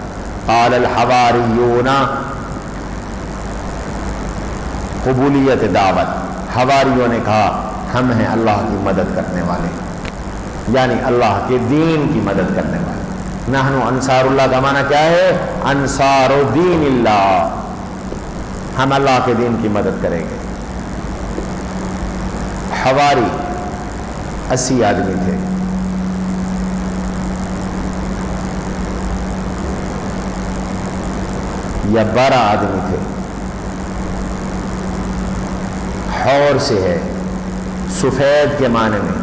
قال الحواریون، قبولیت دعوت، حواریوں نے کہا ہم ہیں اللہ کی مدد کرنے والے، یعنی اللہ کے دین کی مدد کرنے والے۔ نحن انصار اللہ کا معنی کیا ہے؟ انصار دین اللہ، ہم اللہ کے دین کی مدد کریں گے۔ حواری 80 آدمی تھے، یا 12 آدمی تھے، حور سے ہے، سفید کے معنی میں،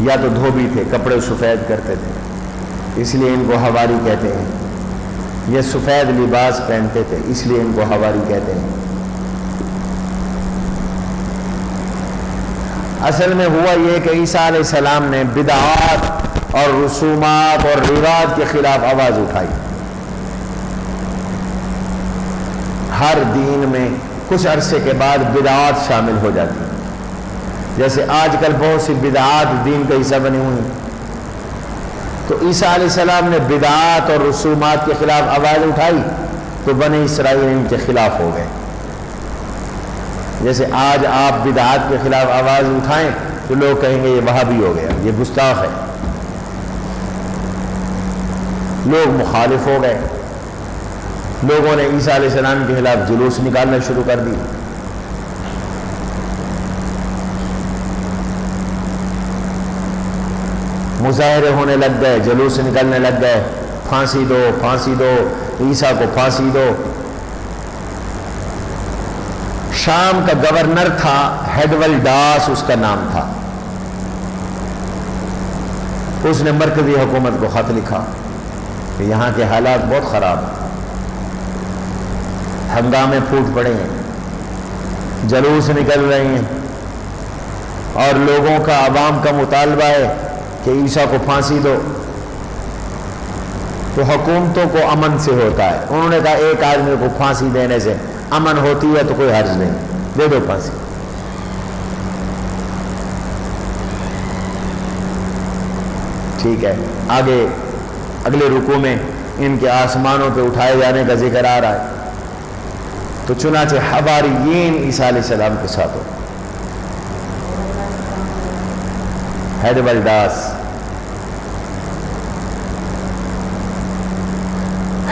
یا تو دھوبی تھے، کپڑے سفید کرتے تھے اس لیے ان کو حواری کہتے ہیں، یہ سفید لباس پہنتے تھے اس لیے ان کو حواری کہتے ہیں۔ اصل میں ہوا یہ کہ عیسیٰ علیہ السلام نے بدعات اور رسومات اور رواج کے خلاف آواز اٹھائی۔ ہر دین میں کچھ عرصے کے بعد بدعات شامل ہو جاتی ہیں، جیسے آج کل بہت سی بدعات دین کا حصہ بنی ہوئی ہیں۔ تو عیسیٰ علیہ السلام نے بدعات اور رسومات کے خلاف آواز اٹھائی تو بنی اسرائیل ان کے خلاف ہو گئے۔ جیسے آج آپ بدعات کے خلاف آواز اٹھائیں تو لوگ کہیں گے یہ وہابی ہو گیا، یہ گستاخ ہے، لوگ مخالف ہو گئے۔ لوگوں نے عیسیٰ علیہ السلام کے خلاف جلوس نکالنا شروع کر دی، مظاہرے ہونے لگ گئے، جلوس نکلنے لگ گئے، پھانسی دو پھانسی دو، عیسیٰ کو پھانسی دو۔ شام کا گورنر تھا ہیڈول ڈاس اس کا نام تھا، اس نے مرکزی حکومت کو خط لکھا کہ یہاں کے حالات بہت خراب ہیں، ہنگامے پھوٹ پڑے ہیں، جلوس نکل رہے ہیں، اور لوگوں کا عوام کا مطالبہ ہے کہ عیسیٰ کو پھانسی دو۔ تو حکومتوں کو امن سے ہوتا ہے، انہوں نے کہا ایک آدمی کو پھانسی دینے سے امن ہوتی ہے تو کوئی حرج نہیں، دے دو پھانسی۔ ٹھیک ہے، آگے اگلے رکوع میں ان کے آسمانوں پہ اٹھائے جانے کا ذکر آ رہا ہے. تو چنانچہ حواریین عیسیٰ علیہ السلام کے ساتھ ہو. ہیڈولڈاس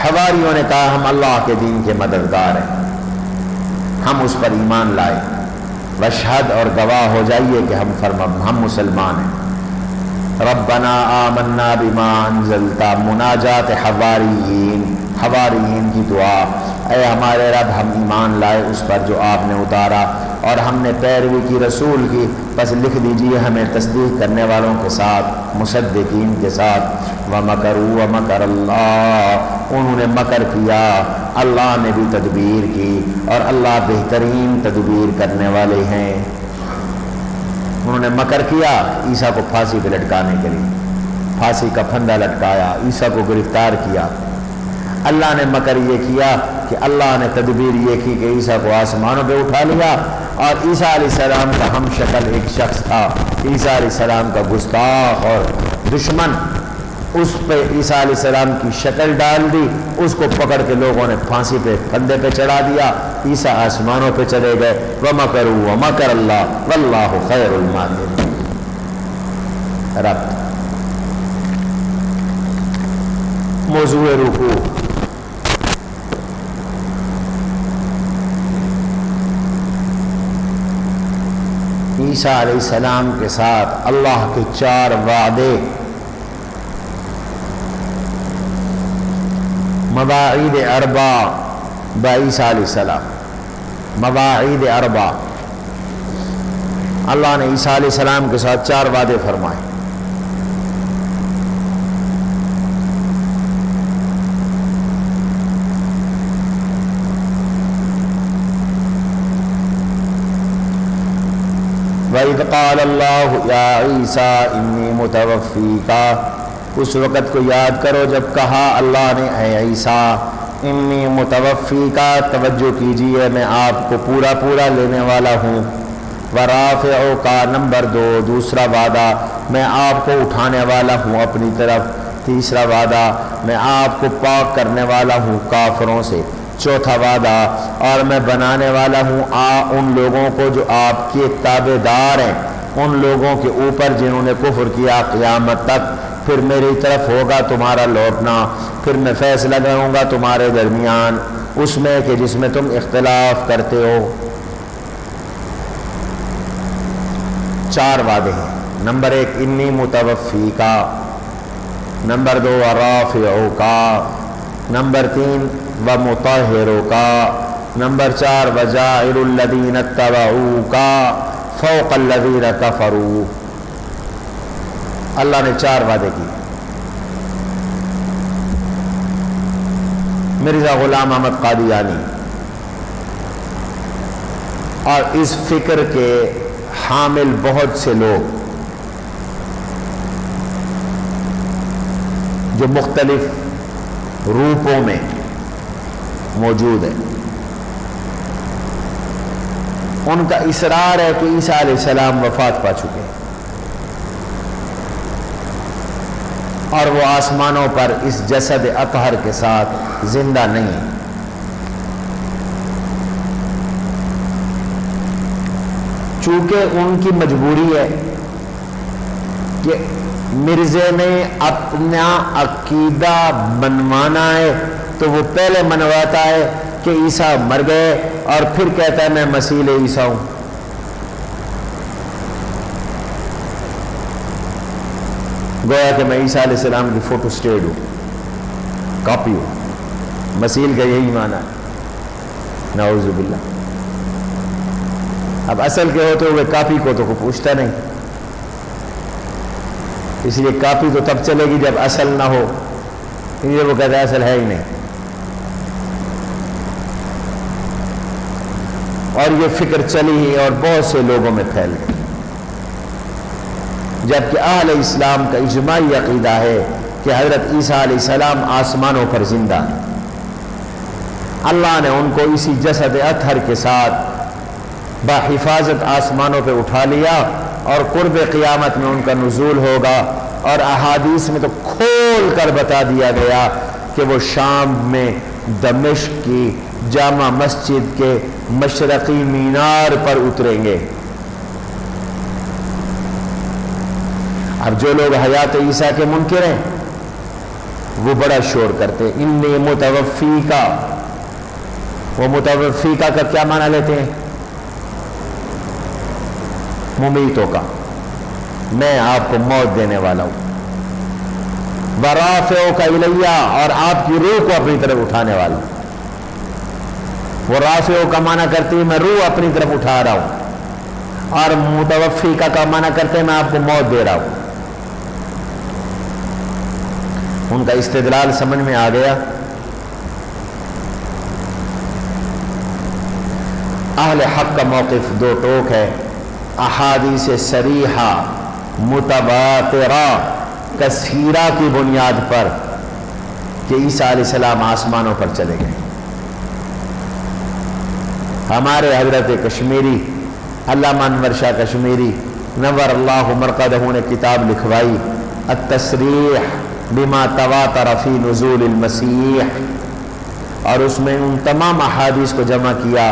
حواریوں نے کہا ہم اللہ کے دین کے مددگار ہیں, ہم اس پر ایمان لائے, وشہد اور گواہ ہو جائیے کہ ہم مسلمان ہیں. ربنا آمنا بما انزلت, مناجات حواریین کی دعا, اے ہمارے رب ہم ایمان لائے اس پر جو آپ نے اتارا اور ہم نے پیروی کی رسول کی, بس لکھ دیجئے ہمیں تصدیق کرنے والوں کے ساتھ, مصدقین کے ساتھ. وَمَكَرُوا وَمَكَرَ اللَّهُ, انہوں نے مکر کیا, اللہ نے بھی تدبیر کی, اور اللہ بہترین تدبیر کرنے والے ہیں. انہوں نے مکر کیا عیسیٰ کو پھانسی پہ لٹکانے کے لیے, پھانسی کا پھندا لٹکایا, عیسیٰ کو گرفتار کیا. اللہ نے مکر یہ کیا کہ اللہ نے تدبیر یہ کی کہ عیسیٰ کو آسمانوں پہ اٹھا لیا, اور عیسیٰ علیہ السلام کا ہم شکل ایک شخص تھا, عیسیٰ علیہ السلام کا گستاخ اور دشمن, اس پہ عیسیٰ علیہ السلام کی شکل ڈال دی, اس کو پکڑ کے لوگوں نے پھانسی پہ پھندے پہ چڑھا دیا, عیسیٰ آسمانوں پہ چلے گئے. وَمَكَرُوا وَمَكَرَ اللَّهُ وَاللَّهُ خَيْرُ الْمَاكِرِينَ. رب موضوع رکوع, عیسیٰ علیہ السلام کے ساتھ اللہ کے 4 وعدے, مواعید اربع بعیسیٰ علیہ السلام, مواعید اربع. اللہ نے عیسیٰ علیہ السلام کے ساتھ 4 وعدے فرمائے. وَإِذْ قَالَ اللَّهُ يَا عِيسَىٰ إِنِّي مُتَوَفِّيكَ, اس وقت کو یاد کرو جب کہا اللہ نے اے عیسیٰ انی متوفیکا, توجہ کیجئے میں آپ کو پورا لینے والا ہوں. ورافعک, نمبر 2 دوسرا وعدہ, میں آپ کو اٹھانے والا ہوں اپنی طرف. تیسرا وعدہ, میں آپ کو پاک کرنے والا ہوں کافروں سے. چوتھا وعدہ, اور میں بنانے والا ہوں ان لوگوں کو جو آپ کے تابع دار ہیں, ان لوگوں کے اوپر جنہوں نے کفر کیا قیامت تک. پھر میری طرف ہوگا تمہارا لوٹنا, پھر میں فیصلہ کروں گا تمہارے درمیان اس میں کہ جس میں تم اختلاف کرتے ہو. 4 وعدے ہیں. نمبر 1 انی متوفیکا, نمبر 2 رافعوکا, نمبر 3 ومطہروکا, نمبر 4 وجاعل الذین اتبعوکا فوق الذین کفروا. اللہ نے 4 وعدے کیے. مرزا غلام احمد قادیانی اور اس فکر کے حامل بہت سے لوگ جو مختلف روپوں میں موجود ہیں, ان کا اصرار ہے کہ عیسیٰ علیہ السلام وفات پا چکے ہیں اور وہ آسمانوں پر اس جسد اطہر کے ساتھ زندہ نہیں ہیں. چونکہ ان کی مجبوری ہے کہ مرزے نے اپنا عقیدہ بنوانا ہے تو وہ پہلے منواتا ہے کہ عیسیٰ مر گئے اور پھر کہتا ہے میں مسیح عیسیٰ ہوں. گویا کہ میں عیسیٰ علیہ السلام کی فوٹو سٹیٹ ہوں, کاپی ہوں. مسیح کا یہی معنی ہے, نعوذ باللہ. اب اصل کے ہوتے ہوئے کاپی کو تو کوئی پوچھتا نہیں, اس لیے کاپی تو تب چلے گی جب اصل نہ ہو, یہ وہ کہتا ہے اصل ہے ہی نہیں. اور یہ فکر چلی ہی اور بہت سے لوگوں میں پھیل گئی, جبکہ اہل اسلام کا اجماعی عقیدہ ہے کہ حضرت عیسیٰ علیہ السلام آسمانوں پر زندہ ہیں. اللہ نے ان کو اسی جسد اطہر کے ساتھ بحفاظت آسمانوں پہ اٹھا لیا اور قرب قیامت میں ان کا نزول ہوگا اور احادیث میں تو کھول کر بتا دیا گیا کہ وہ شام میں دمشق کی جامع مسجد کے مشرقی مینار پر اتریں گے۔ اب جو لوگ حیات عیسیٰ کے منکر ہیں وہ بڑا شور کرتے ہیں، انی متوفیکا۔ وہ متوفیکا کا کیا معنی لیتے ہیں؟ ممیتوں کا، میں آپ کو موت دینے والا ہوں۔ ورافعک الیہ، اور آپ کی روح کو اپنی طرف اٹھانے والا ہوں۔ وہ رافع کا معنی کرتی ہے میں روح اپنی طرف اٹھا رہا ہوں، اور متوفیکا کا معنی کرتے ہیں میں آپ کو موت دے رہا ہوں۔ ان کا استدلال سمجھ میں آ گیا۔ اہل حق کا موقف دو ٹوک ہے، احادیث صریحہ متواترہ کثیرہ کی بنیاد پر کہ عیسیٰ علیہ السلام آسمانوں پر چلے گئے۔ ہمارے حضرت کشمیری علامہ انور شاہ کشمیری نور اللہ مرقدہ نے کتاب لکھوائی التصریح بما تواتر فی نزول المسیح، اور اس میں ان تمام احادیث کو جمع کیا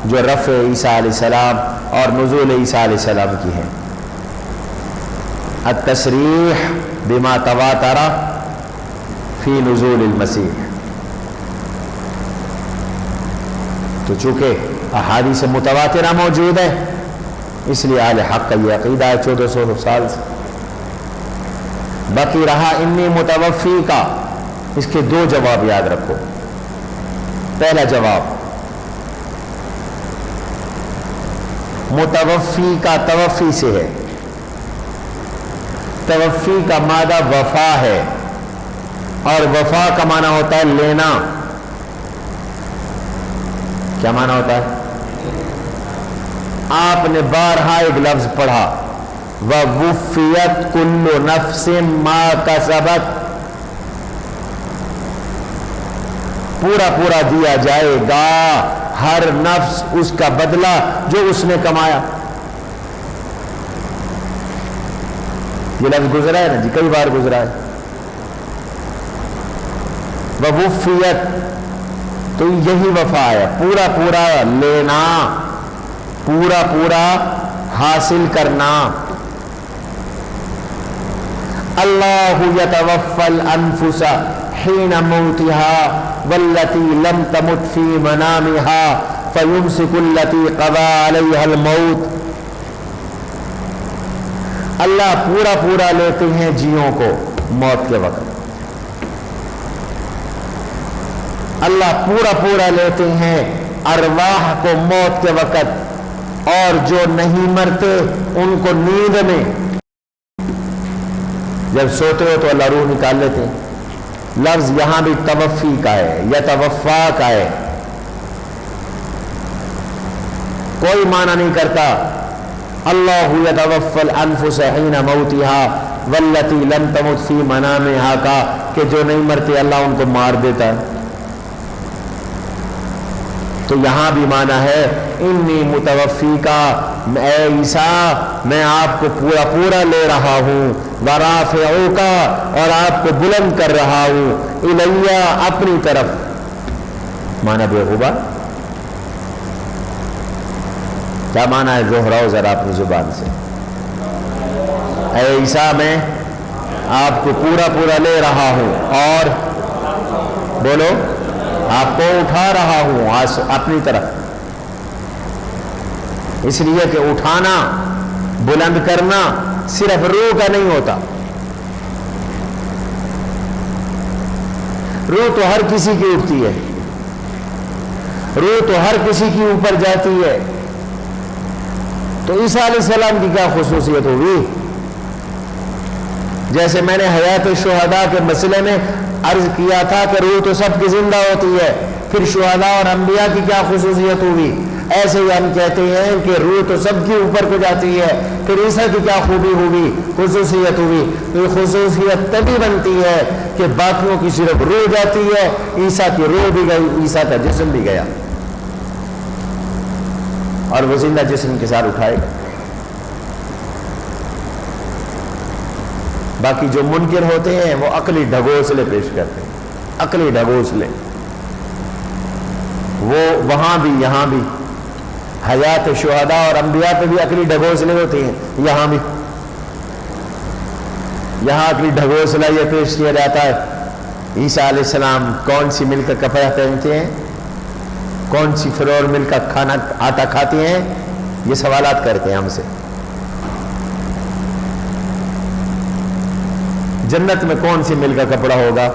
جو رفع عیسیٰ علیہ السلام اور نزول عیسیٰ علیہ السلام کی ہیں۔ التصریح بما تواتر فی نزول المسیح، تو چونکہ احادیث متواترہ موجود ہے اس لیے اہل حق کا یہ عقیدہ ہے 1400 سال سے۔ باقی رہا انی متوفی کا، اس کے دو جواب یاد رکھو۔ پہلا جواب، متوفی کا توفی سے ہے، توفی کا مادہ وفا ہے، اور وفا کا معنی ہوتا ہے لینا۔ کیا معنی ہوتا ہے؟ آپ نے بارہا ایک لفظ پڑھا وَوُفِّيَتْ كُلُّ نَفْسٍ مَا كَسَبَتْ، پورا پورا دیا جائے گا ہر نفس اس کا بدلہ جو اس نے کمایا۔ یہ لفظ گزرا ہے نا جی، کئی بار گزرا ہے۔ وَوُفِّيَتْ، تو یہی وفا ہے، پورا پورا لینا، پورا پورا حاصل کرنا۔ اللہ یتوفی الانفس حین موتها واللتی لم تمت فی منامها فیمسک التی قضی علیہا الموت۔ اللہ پورا پورا لیتے ہیں جیوں کو موت کے وقت، اللہ پورا پورا لیتے ہیں ارواح کو موت کے وقت، اور جو نہیں مرتے ان کو نیند میں، جب سوتے ہو تو اللہ روح نکال لیتے ہیں۔ لفظ یہاں بھی توفی کا ہے یا توفا کا ہے، کوئی معنی نہیں کرتا اللہ یتوفی الانفس حین موتها واللتی لم تمت فی منامها کا کہ جو نہیں مرتے اللہ ان کو مار دیتا ہے۔ تو یہاں بھی معنی ہے انی متوفی کا، اے عیسیٰ میں آپ کو پورا پورا لے رہا ہوں، ورافعو کا، اور آپ کو بلند کر رہا ہوں، الیہ اپنی طرف۔ معنی بے ہوگا کیا معنی ہے؟ دوہراؤ ذرا اپنی زبان سے، اے عیسیٰ میں آپ کو پورا پورا لے رہا ہوں، اور بولو آپ کو اٹھا رہا ہوں اپنی طرف۔ اس لیے کہ اٹھانا، بلند کرنا صرف روح کا نہیں ہوتا، روح تو ہر کسی کی اٹھتی ہے، روح تو ہر کسی کی اوپر جاتی ہے۔ تو عیسیٰ علیہ السلام کی کیا خصوصیت ہوگی؟ جیسے میں نے حیات شہداء کے مسئلے میں عرض کیا تھا کہ روح تو سب کی زندہ ہوتی ہے، پھر شہداء اور انبیاء کی کیا خصوصیت ہوگی؟ ایسے ہی ہم کہتے ہیں کہ روح تو سب کی اوپر کو جاتی ہے، پھر عیسیٰ کی کیا خوبی ہوگی، خصوصیت ہوگی؟ یہ خصوصیت تبھی بنتی ہے کہ باقیوں کی صرف روح جاتی ہے، عیسیٰ کی روح بھی گئی، عیسیٰ کا جسم بھی گیا، اور وہ زندہ جسم کے ساتھ اٹھائے گا۔ باقی جو منکر ہوتے ہیں وہ عقلی ڈھگوسلے پیش کرتے ہیں، عقلی ڈھگوسلے، وہ وہاں بھی یہاں بھی، حیات شہداء اور انبیاء پہ بھی عقلی ڈھگوسلے ہوتے ہیں، یہاں بھی یہاں عقلی ڈھگوسلہ یہ پیش کیا جاتا ہے عیسیٰ علیہ السلام کون سی مل کا کپڑا پہنتے ہیں، کون سی فلور مل کا کھانا آٹا کھاتے ہیں، یہ سوالات کرتے ہیں ہم سے۔ جنت میں کون سی مل کا کپڑا ہوگا،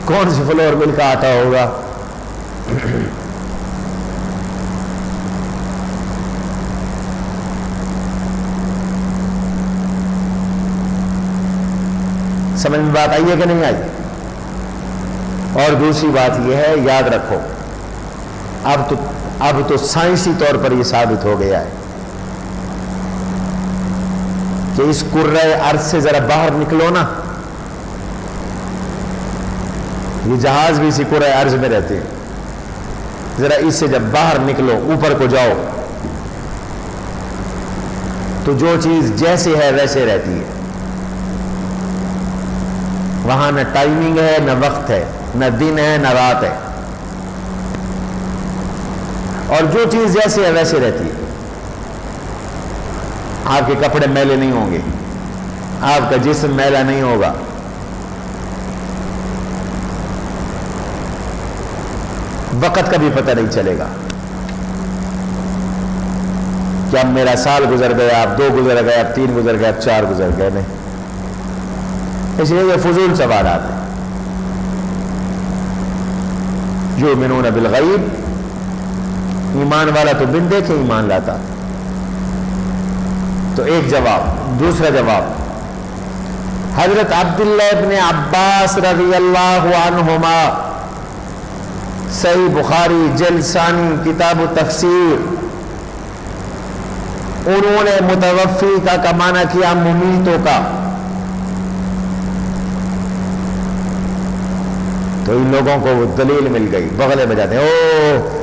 کون سی فلور مل کا آٹا ہوگا؟ سمجھ میں بات آئی ہے کہ نہیں آئی؟ اور دوسری بات یہ ہے، یاد رکھو، اب تو سائنسی طور پر یہ ثابت ہو گیا ہے کہ اس کرۂ ارض سے ذرا باہر نکلو نا، یہ جہاز بھی اسی کرۂ ارض میں رہتے ہیں، ذرا اس سے جب باہر نکلو، اوپر کو جاؤ، تو جو چیز جیسے ہے ویسے رہتی ہے، وہاں نہ ٹائمنگ ہے، نہ وقت ہے، نہ دن ہے، نہ رات ہے، اور جو چیز جیسے ہے ویسے رہتی ہے۔ آپ کے کپڑے میلے نہیں ہوں گے، آپ کا جسم میلا نہیں ہوگا، وقت کا بھی پتہ نہیں چلے گا کہ اب میرا سال گزر گیا، اب 2 گزر گئے، اب 3 گزر گئے، اب 4 گزر گئے، نہیں۔ اس لیے یہ فضول سوالات ہیں۔ یؤمنون بالغیب، ایمان والا تو بن دیکھے ایمان لاتا۔ تو ایک جواب۔ دوسرا جواب، حضرت عبداللہ ابن عباس رضی اللہ عنہما، صحیح بخاری جلد ثانی کتاب التفسیر، انہوں نے متوفی کا معنی کیا ممیتوں کا۔ تو ان لوگوں کو وہ دلیل مل گئی، بغلے بجاتے ہیں، او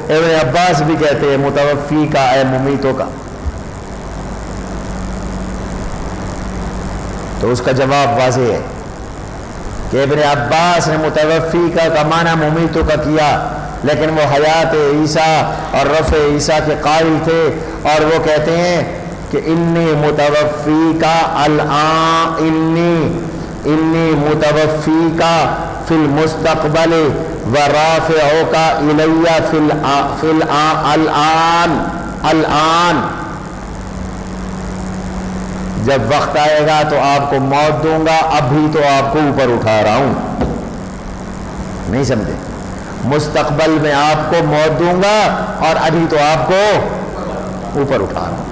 ابن عباس بھی کہتے ہیں متوفی کا اے ممیتوں کا۔ تو اس کا جواب واضح ہے کہ ابن عباس نے متوفی کا معنی ممیتوں کا کیا، لیکن وہ حیات عیسیٰ اور رفع عیسیٰ کے قائل تھے، اور وہ کہتے ہیں کہ انی متوفی کا الآن، انی متوفی کا فی المستقبل ورافعک الی فی الآن، جب وقت آئے گا تو آپ کو موت دوں گا، ابھی تو آپ کو اوپر اٹھا رہا ہوں۔ نہیں سمجھے؟ مستقبل میں آپ کو موت دوں گا اور ابھی تو آپ کو اوپر اٹھا رہا ہوں۔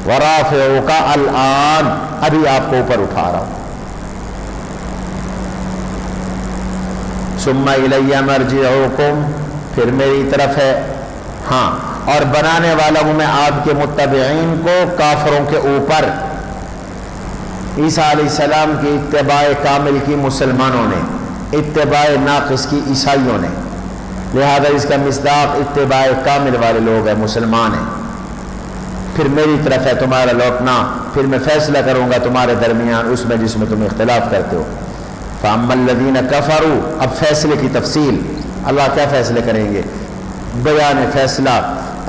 ورافعک الآن، ابھی آپ کو اوپر اٹھا رہا ہوں۔ ثم الی مرجعکم، پھر میری طرف ہے، ہاں، اور بنانے والا ہوں میں آپ کے متبعین کو کافروں کے اوپر۔ عیسیٰ علیہ السلام کی اتباع کامل کی مسلمانوں نے، اتباع ناقص کی عیسائیوں نے، لہذا اس کا مصداق اتباع کامل والے لوگ ہیں، مسلمان ہیں۔ پھر میری طرف ہے تمہارا لوٹنا، پھر میں فیصلہ کروں گا تمہارے درمیان اس میں جس میں تم اختلاف کرتے ہو۔ فَأَمَّا الَّذِينَ كَفَرُوا، اب فیصلے کی تفصیل، اللہ کیا فیصلے کریں گے؟ بیان فیصلہ،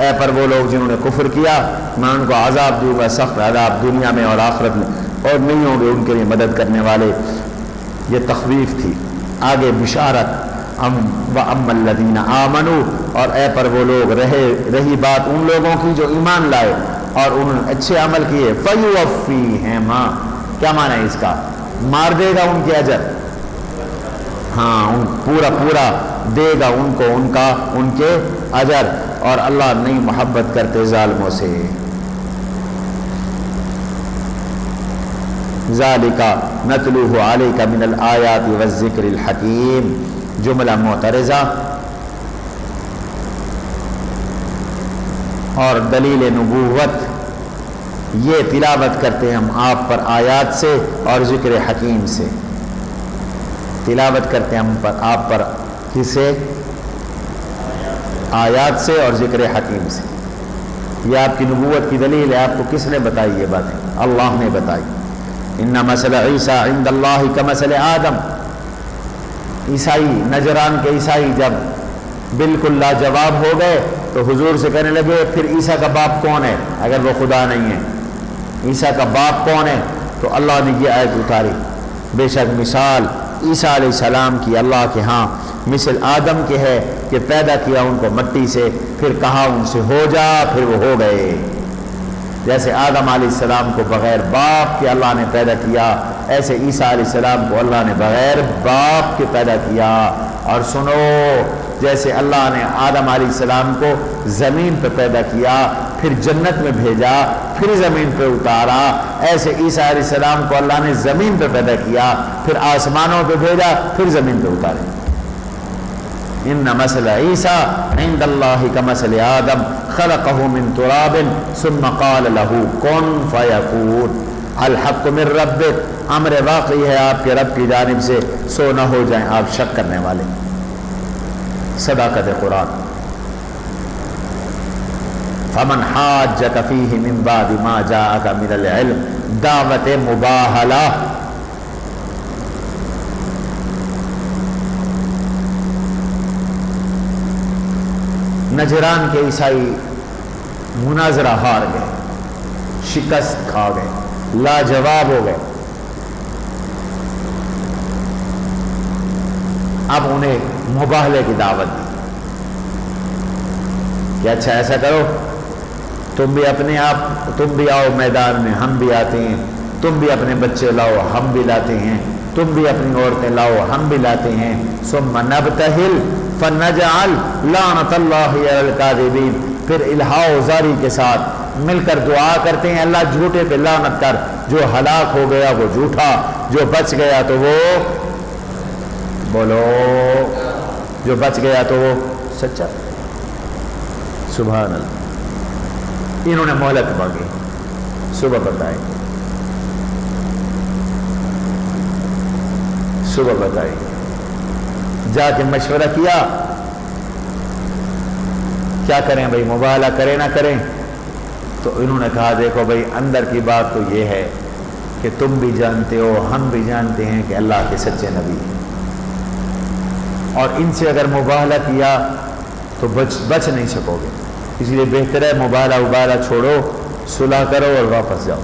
اے پر وہ لوگ جنہوں نے کفر کیا، میں ان کو عذاب دوں گا، سخت عذاب دنیا میں اور آخرت میں، اور نہیں ہوں گے ان کے لیے مدد کرنے والے۔ یہ تخویف تھی، آگے بشارت۔ وَأَمَّا الَّذِينَ آمَنُوا، اور اے پر وہ لوگ رہی بات ان لوگوں کی جو ایمان لائے اور انہوں نے اچھے عمل کیے، فَيُوَفِّيهِمْ، کیا معنی ہے اس کا؟ مار دے گا ان کے اجر، ہاں، پورا دے گا ان کو ان کے اجر، اور اللہ نہیں محبت کرتے ظالموں سے۔ ذَلِكَ نَتْلُوهُ عَلَيْكَ مِنَ الْآيَاتِ وَالذِّكْرِ الْحَكِيمِ، جملہ معترضہ اور دلیل نبوت، یہ تلاوت کرتے ہیں ہم آپ پر آیات سے اور ذکر حکیم سے۔ تلاوت کرتے ہیں ہم آپ پر کس سے؟ آیات سے اور ذکر حکیم سے۔ یہ آپ کی نبوت کی دلیل ہے۔ آپ کو کس نے بتائی یہ باتیں؟ اللہ نے بتائی۔ ان مثل عیسیٰ عند اللہ کمثل آدم. عیسائی نجران کے عیسائی جب بالکل لاجواب ہو گئے تو حضور سے کہنے لگے پھر عیسیٰ کا باپ کون ہے اگر وہ خدا نہیں ہے؟ عیسیٰ کا باپ کون ہے؟ تو اللہ نے یہ آیت اتاری، بے شک مثال عیسیٰ علیہ السلام کی اللہ کے ہاں مثل آدم کے ہے کہ پیدا کیا ان کو مٹی سے، پھر کہا ان سے ہو جا، پھر وہ ہو گئے. جیسے آدم علیہ السلام کو بغیر باپ کے اللہ نے پیدا کیا، ایسے عیسیٰ علیہ السلام کو اللہ نے بغیر باپ کے پیدا کیا. اور سنو، جیسے اللہ نے آدم علیہ السلام کو زمین پہ پیدا کیا، پھر جنت میں بھیجا، پھر زمین پہ اتارا، ایسے عیسیٰ علیہ السلام کو اللہ نے زمین پہ پیدا کیا، پھر آسمانوں پہ بھیجا، پھر زمین پہ اتارے. ان مثل عیسیٰ عند اللہ کمثل آدم خلقہ من تراب ثم قال له کن فیکون. الحق من ربک، امر واقعی ہے آپ کے رب کی جانب سے، سو نہ ہو جائیں آپ شک کرنے والے. صداقت قرآن. فمن حاجک فیہ من بعد ما جاءک من العلم، دعوت مباہلہ. نجران کے عیسائی مناظرہ ہار گئے، شکست کھا گئے، لاجواب ہو گئے. اب انہیں مباہلے کی دعوت دی کہ اچھا ایسا کرو، تم بھی آؤ میدان میں، ہم بھی آتے ہیں، تم بھی اپنے بچے لاؤ، ہم بھی لاتے ہیں، تم بھی اپنی عورتیں لاؤ، ہم بھی لاتے ہیں. ثم نبتہل فنجعل لعنت اللہ علی الکاذبین. پھر الہاء و زاری کے ساتھ مل کر دعا کرتے ہیں، اللہ جھوٹے پہ لعنت کر، جو ہلاک ہو گیا وہ جھوٹا، جو بچ گیا تو وہ بولو، جو بچ گیا تو وہ سچا. سبحان اللہ. انہوں نے مہلت مانگی، صبح بتائی، صبح بتائی. جا کے مشورہ کیا کیا کریں بھائی، مباہلہ کریں نہ کریں؟ تو انہوں نے کہا دیکھو بھائی، اندر کی بات تو یہ ہے کہ تم بھی جانتے ہو، ہم بھی جانتے ہیں کہ اللہ کے سچے نبی ہیں، اور ان سے اگر مباہلہ کیا تو بچ نہیں سکو گے. اس لیے بہتر ہے مباہلہ چھوڑو، صلح کرو اور واپس جاؤ.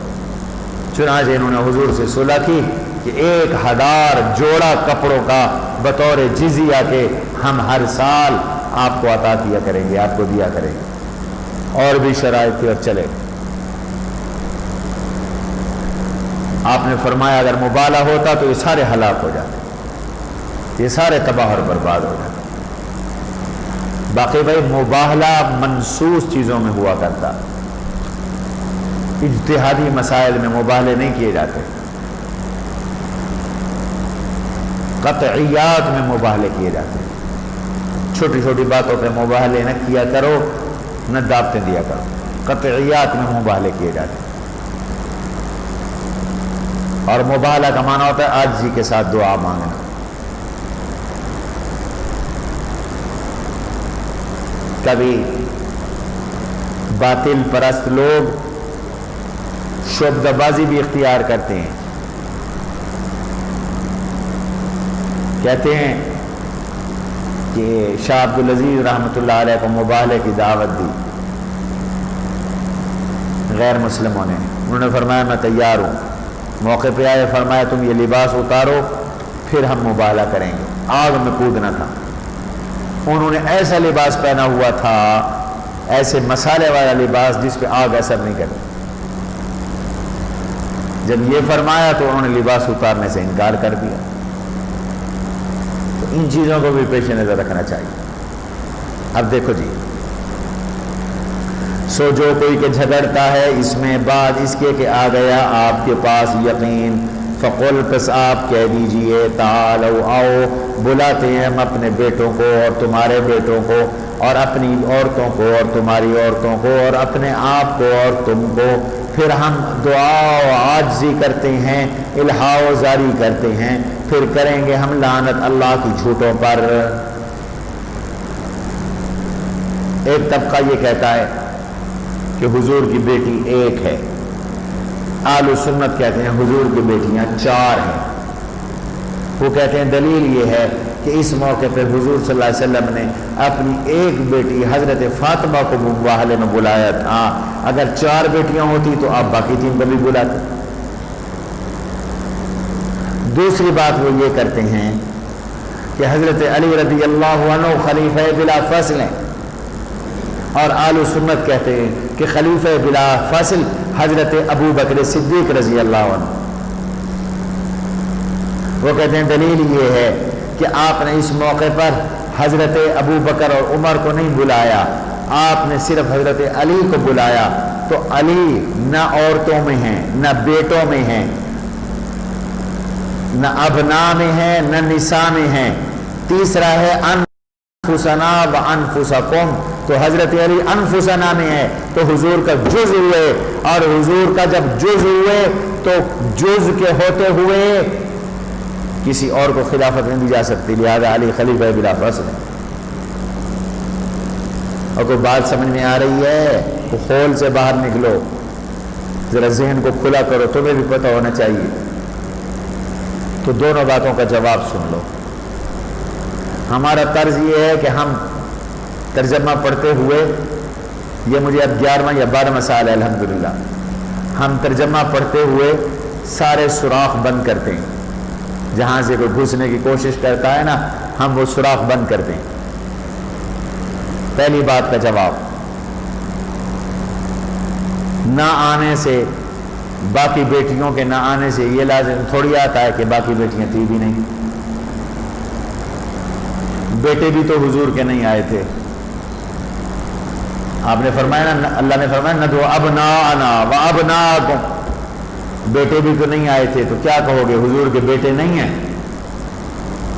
چنانچہ انہوں نے حضور سے صلح کی کہ 1000 جوڑا کپڑوں کا بطور جزیہ کے ہم ہر سال آپ کو عطا کیا کریں گے، آپ کو دیا کریں گے. اور بھی شرائط تھی اور چلے. آپ نے فرمایا اگر مباہلہ ہوتا تو یہ سارے ہلاک ہو جاتے، یہ سارے تباہ اور برباد ہو جاتے. باقی بھائی مباہلہ منسوس چیزوں میں ہوا کرتا، اجتہادی مسائل میں مباہلے نہیں کیے جاتے، قطعیات میں مباہلے کیے جاتے. چھوٹی چھوٹی باتوں پہ مباہلے نہ کیا کرو، نہ دعوتیں دیا کرو. قطعیات میں مباہلے کیے جاتے. اور مباہلہ کا معنی ہوتا ہے عاجزی کے ساتھ دعا مانگنا. کبھی باطل پرست لوگ شعبدہ بازی بھی اختیار کرتے ہیں، کہتے ہیں کہ شاہ عبدالعزیز رحمۃ اللہ علیہ کو مباہلے کی دعوت دی غیر مسلموں نے. انہوں نے فرمایا میں تیار ہوں. موقع پہ آئے، فرمایا تم یہ لباس اتارو پھر ہم مباہلہ کریں گے. آگ میں کودنا تھا. انہوں نے ایسا لباس پہنا ہوا تھا، ایسے مسالے والا لباس جس پہ آگ اثر نہیں کرتی. جب یہ فرمایا تو انہوں نے لباس اتارنے سے انکار کر دیا. تو ان چیزوں کو بھی پیش نظر رکھنا چاہیے. اب دیکھو جی، سو جو کوئی کہ جھگڑتا ہے اس میں بعد اس کے کہ آ گیا آپ کے پاس یقین، فقل پس آپ کہہ دیجئے تعالو آؤ، بلاتے ہیں ہم اپنے بیٹوں کو اور تمہارے بیٹوں کو، اور اپنی عورتوں کو اور تمہاری عورتوں کو، اور اپنے آپ کو اور تم کو. پھر ہم دعا و عاجزی کرتے ہیں، الہا و زاری کرتے ہیں، پھر کریں گے ہم لعنت اللہ کی جھوٹوں پر. ایک طبقہ یہ کہتا ہے کہ حضور کی بیٹی ایک ہے، اہل سنت کہتے ہیں حضور کی بیٹیاں 4 ہیں. وہ کہتے ہیں دلیل یہ ہے کہ اس موقع پہ حضور صلی اللہ علیہ وسلم نے اپنی ایک بیٹی حضرت فاطمہ کو مباہلے میں بلایا تھا. اگر 4 بیٹیاں ہوتی تو آپ باقی 3 کو بھی بلاتے. دوسری بات وہ یہ کرتے ہیں کہ حضرت علی رضی اللہ عنہ خلیفہ بلا فصل ہیں، اور اہل سنت کہتے ہیں کہ خلیفہ بلا فصل حضرت ابو بکر صدیق رضی اللہ عنہ. وہ کہتے ہیں دلیل یہ ہے کہ آپ نے اس موقع پر حضرت ابو بکر اور عمر کو نہیں بلایا، آپ نے صرف حضرت علی کو بلایا. تو علی نہ عورتوں میں ہیں، نہ بیٹوں میں ہیں، نہ ابناء میں ہیں، نہ نساء میں ہیں. تیسرا ہے انفسنا و انفسکم، تو حضرت علی انفسنا میں ہے تو حضور کا جز ہوئے، اور حضور کا جب جز ہوئے تو جز کے ہوتے ہوئے کسی اور کو خلافت نہیں دی جا سکتی، لہذا علی خلیفہ بلا فصل ہے. اور کوئی بات سمجھ میں آ رہی ہے تو خول سے باہر نکلو، ذرا ذہن کو کھلا کرو، تمہیں بھی پتہ ہونا چاہیے. تو دونوں باتوں کا جواب سن لو. ہمارا طرز یہ ہے کہ ہم ترجمہ پڑھتے ہوئے، یہ مجھے اب 11واں یا 12واں سال ہے الحمدللہ، ہم ترجمہ پڑھتے ہوئے سارے سوراخ بند کرتے ہیں. جہاں سے کوئی گھسنے کی کوشش کرتا ہے نا، ہم وہ سوراخ بند کرتے ہیں. پہلی بات کا جواب، نہ آنے سے، باقی بیٹیوں کے نہ آنے سے یہ لازم تھوڑی آتا ہے کہ باقی بیٹیاں تھی بھی نہیں. بیٹے بھی تو حضور کے نہیں آئے تھے. آپ نے فرمایا نا، اللہ نے فرمایا ندعو ابناءنا و ابناءکم، بیٹے بھی تو نہیں آئے تھے، تو کیا کہو گے حضور کے بیٹے نہیں ہیں؟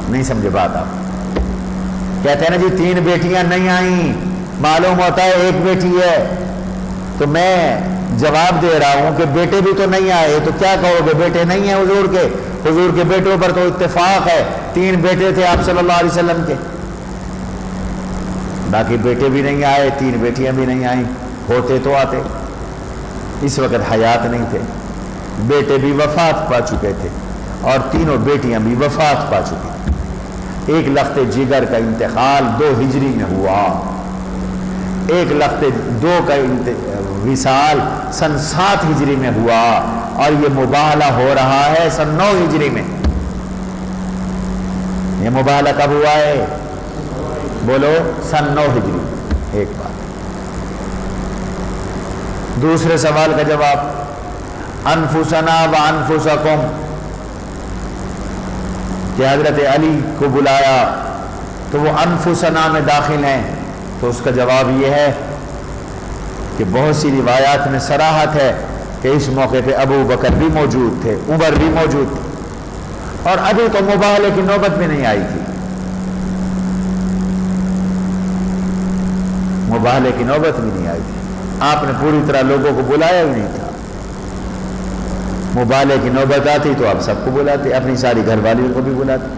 نہیں سمجھے بات آپ. کہتے ہیں نا جی 3 بیٹیاں نہیں آئیں، معلوم ہوتا ہے ایک بیٹی ہے. تو میں جواب دے رہا ہوں کہ بیٹے بھی تو نہیں آئے، تو کیا کہو گے بیٹے نہیں ہیں حضور کے؟ حضور کے بیٹوں پر تو اتفاق ہے، 3 بیٹے تھے آپ صلی اللہ علیہ وسلم کے، باقی بیٹے بھی نہیں آئے، 3 بیٹیاں بھی نہیں آئیں. ہوتے تو آتے، اس وقت حیات نہیں تھے. بیٹے بھی وفات پا چکے تھے اور تینوں بیٹیاں بھی وفات پا چکی. ایک لخت جگر کا انتقال 2 ہجری میں ہوا، ایک لخت 2 کا وصال سن 7 ہجری میں ہوا، اور یہ مباہلہ ہو رہا ہے سن 9 ہجری میں. یہ مباہلہ کب ہوا ہے؟ بولو، سن 9 ہجری. ایک بات. دوسرے سوال کا جواب، انفسنا و انفسکم، کہ حضرت علی کو بلایا تو وہ انفسنا میں داخل ہیں. تو اس کا جواب یہ ہے کہ بہت سی روایات میں صراحت ہے کہ اس موقع پہ ابو بکر بھی موجود تھے، عمر بھی موجود تھے، اور ابھی تو مباہلے کی نوبت بھی نہیں آئی تھی. مباہلے کی نوبت بھی نہیں آئی تھی، آپ نے پوری طرح لوگوں کو بلایا ہی نہیں تھا. مباہلے کی نوبت آتی تو آپ سب کو بلاتے، اپنی ساری گھر والیوں کو بھی بلاتے.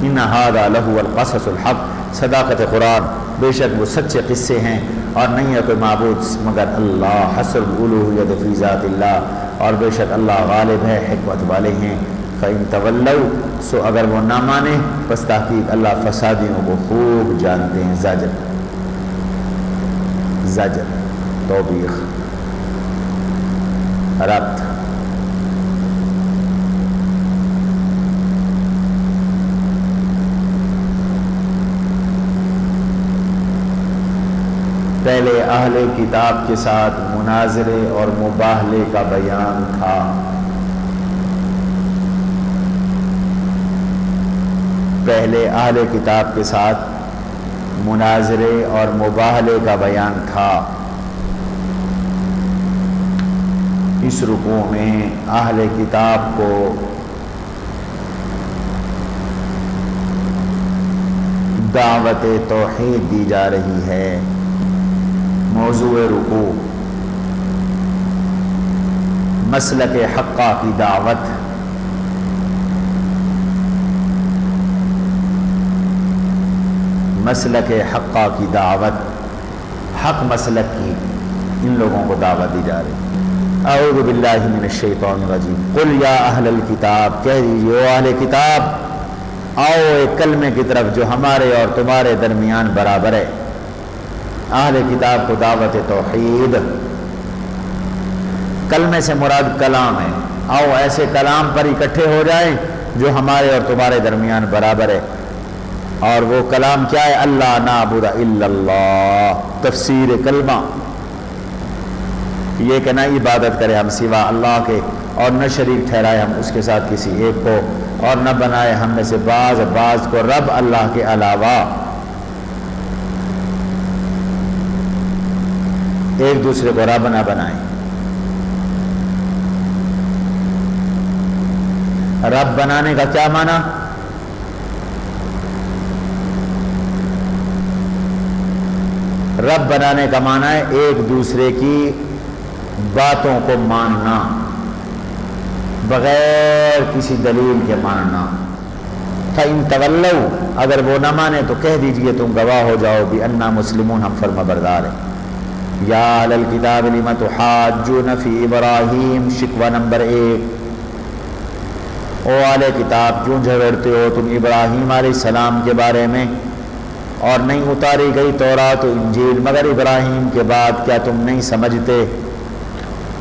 ان ھذا لہو القصص الحق، صداقت قرآن، بے شک وہ سچے قصے ہیں، اور نہیں ہے کوئی معبود مگر اللہ. حسب الالوہیت فی ذات اللہ، اور بے شک اللہ غالب ہے، حکمت والے ہیں. فإن تولوا، سو اگر وہ نہ مانے پس تحقیق اللہ فسادیوں کو خوب جانتے ہیں. زجر، توبیخ، ربط. پہلے اہل کتاب کے ساتھ مناظرے اور مباہلے کا بیان تھا. پہلے اہل کتاب کے ساتھ مناظرے اور مباہلے کا بیان تھا. اس رکوع میں اہل کتاب کو دعوت توحید دی جا رہی ہے. موضوع رکوع مسلک حقہ کی دعوت. مسلک حقہ کی دعوت، حق مسلک کی ان لوگوں کو دعوت دی جا رہی۔ اعوذ باللہ من الشیطان الرجیم قل یا اہل الکتاب، کہہ دیجئے او اہل کتاب، آؤ ایک کلمے کی طرف جو ہمارے اور تمہارے درمیان برابر ہے۔ اہل کتاب کو دعوت توحید، کلمے سے مراد کلام ہے، آؤ ایسے کلام پر اکٹھے ہو جائیں جو ہمارے اور تمہارے درمیان برابر ہے۔ اور وہ کلام کیا ہے؟ اللہ نعبد الا اللہ، تفسیر کلمہ، یہ کہ نہ عبادت کرے ہم سوا اللہ کے، اور نہ شریک ٹھہرائے ہم اس کے ساتھ کسی ایک کو، اور نہ بنائے ہم میں سے بعض کو رب اللہ کے علاوہ، ایک دوسرے کو رب نہ بنائیں۔ رب بنانے کا کیا معنی؟ رب بنانے کا معنی ہے ایک دوسرے کی باتوں کو ماننا، بغیر کسی دلیل کے ماننا۔ فَإِن تَوَلَّوْا، اگر وہ نہ مانے تو کہہ دیجئے تم گواہ ہو جاؤ بِأَنَّا مُسْلِمُونَ، ہم فرما بردار ہیں۔ یا اہل الکتاب لِمَ تُحَاجُّونَ فِي ابراہیم، شکوہ نمبر 1، او اہل کتاب کیوں جھگڑتے ہو تم ابراہیم علیہ السلام کے بارے میں، اور نہیں اتاری گئی تورات و انجیل مگر ابراہیم کے بعد، کیا تم نہیں سمجھتے؟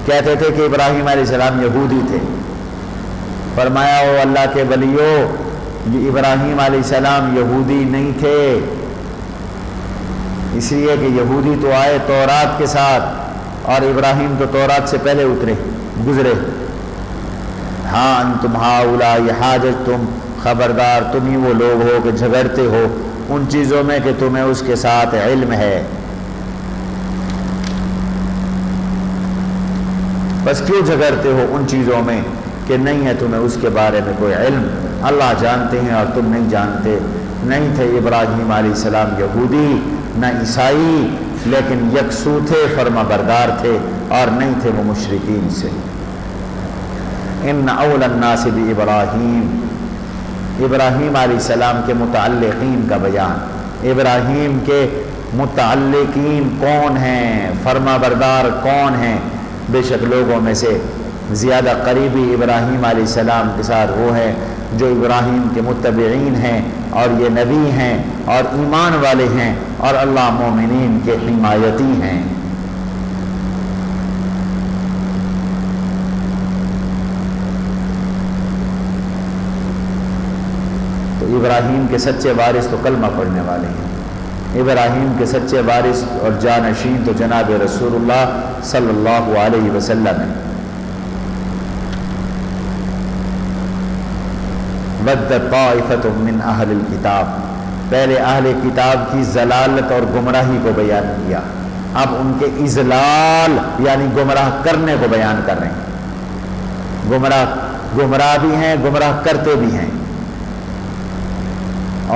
کہتے تھے کہ ابراہیم علیہ السلام یہودی تھے، فرمایا او اللہ کے ولیو، یہ ابراہیم علیہ السلام یہودی نہیں تھے، اس لیے کہ یہودی تو آئے تورات کے ساتھ، اور ابراہیم تو تورات سے پہلے گزرے۔ ہاں انتم ہؤلاء حاججتم، خبردار تم ہی وہ لوگ ہو کہ جھگڑتے ہو ان چیزوں میں کہ تمہیں اس کے ساتھ علم ہے۔ بس کیوں جھگڑتے ہو ان چیزوں میں کہ نہیں ہے تمہیں اس کے بارے میں کوئی علم؟ اللہ جانتے ہیں اور تم نہیں جانتے۔ نہیں تھے ابراہیم علیہ السلام یہودی نہ عیسائی، لیکن یکسو تھے، فرما بردار تھے، اور نہیں تھے وہ مشرکین سے۔ ان اول الناس بابراہیم، ابراہیم علیہ السلام کے متعلقین کا بیان، ابراہیم کے متعلقین کون ہیں، فرما بردار کون ہیں؟ بے شک لوگوں میں سے زیادہ قریبی ابراہیم علیہ السلام کے ساتھ وہ ہیں جو ابراہیم کے متبعین ہیں، اور یہ نبی ہیں اور ایمان والے ہیں، اور اللہ مومنین کے حمایتی ہیں۔ تو ابراہیم کے سچے وارث تو کلمہ پڑھنے والے ہیں، ابراہیم کے سچے وارث اور جانشین تو جناب رسول اللہ صلی اللہ علیہ وسلم ہیں۔ وَدَّ طَائِفَةٌ مِّنْ أَهْلِ الْكِتَابِ، پہلے اہل کتاب کی ضلالت اور گمراہی کو بیان کیا، اب ان کے اضلال یعنی گمراہ کرنے کو بیان کر رہے ہیں۔ گمراہ بھی ہیں، گمراہ کرتے بھی ہیں،